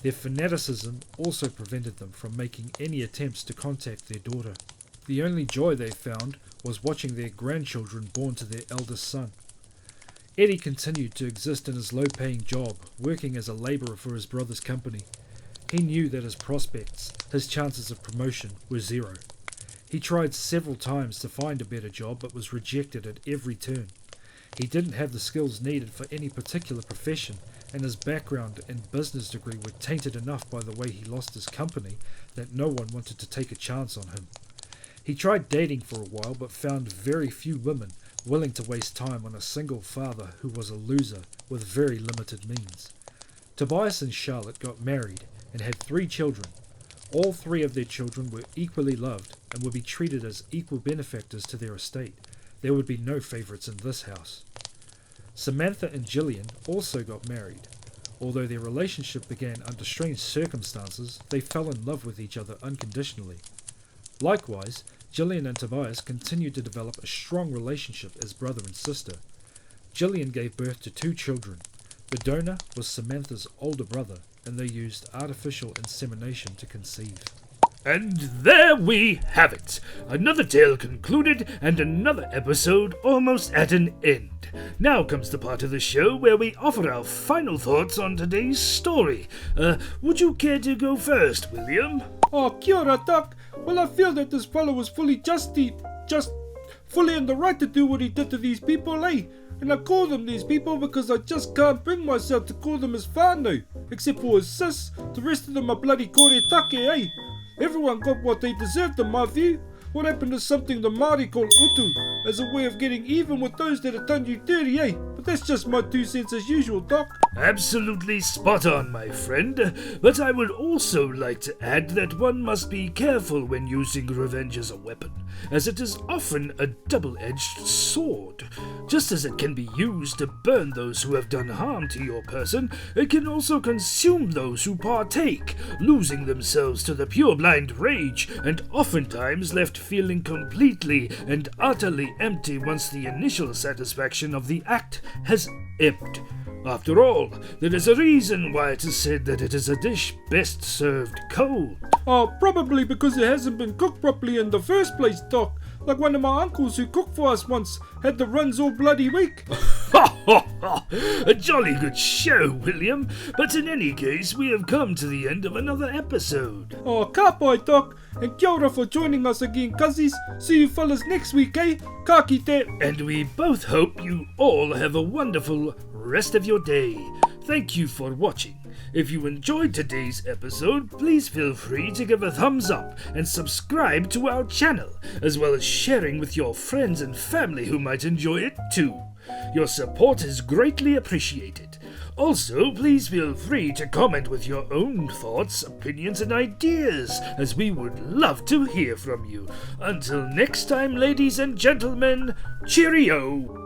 Their fanaticism also prevented them from making any attempts to contact their daughter. The only joy they found was watching their grandchildren born to their eldest son. Eddie continued to exist in his low-paying job, working as a labourer for his brother's company. He knew that his prospects, his chances of promotion, were zero. He tried several times to find a better job but was rejected at every turn. He didn't have the skills needed for any particular profession, and his background and business degree were tainted enough by the way he lost his company that no one wanted to take a chance on him. He tried dating for a while but found very few women willing to waste time on a single father who was a loser with very limited means. Tobias and Charlotte got married and had 3 children. All 3 of their children were equally loved and would be treated as equal benefactors to their estate. There would be no favourites in this house. Samantha and Gillian also got married. Although their relationship began under strange circumstances, they fell in love with each other unconditionally. Likewise, Gillian and Tobias continued to develop a strong relationship as brother and sister. Gillian gave birth to 2 children. The donor was Samantha's older brother, and they used artificial insemination to conceive. And there we have it. Another tale concluded and another episode almost at an end. Now comes the part of the show where we offer our final thoughts on today's story. Would you care to go first, William? Oh, kia ora, Doc. Well, I feel that this fellow was fully fully in the right to do what he did to these people, eh? And I call them these people because I just can't bring myself to call them his whānau. Except for his sis, the rest of them are bloody kore take, eh? Everyone got what they deserved in my view. What happened to something the Māori call utu, as a way of getting even with those that have done you dirty, eh? But that's just my 2 cents as usual, Doc. Absolutely spot on, my friend. But I would also like to add that one must be careful when using revenge as a weapon, as it is often a double-edged sword. Just as it can be used to burn those who have done harm to your person, it can also consume those who partake, losing themselves to the pure-blind rage, and oftentimes left feeling completely and utterly empty once the initial satisfaction of the act has ebbed. After all, there is a reason why it is said that it is a dish best served cold. Probably because it hasn't been cooked properly in the first place, Doc. Like one of my uncles who cooked for us once had the runs all bloody week. A jolly good show, William. But in any case, we have come to the end of another episode. Ka pai, Doc. And kia ora for joining us again, cuzzies. See you fellas next week, eh? Ka kite. And we both hope you all have a wonderful rest of your day. Thank you for watching. If you enjoyed today's episode, please feel free to give a thumbs up and subscribe to our channel, as well as sharing with your friends and family who might enjoy it too. Your support is greatly appreciated. Also, please feel free to comment with your own thoughts, opinions, and ideas, as we would love to hear from you. Until next time, ladies and gentlemen, cheerio!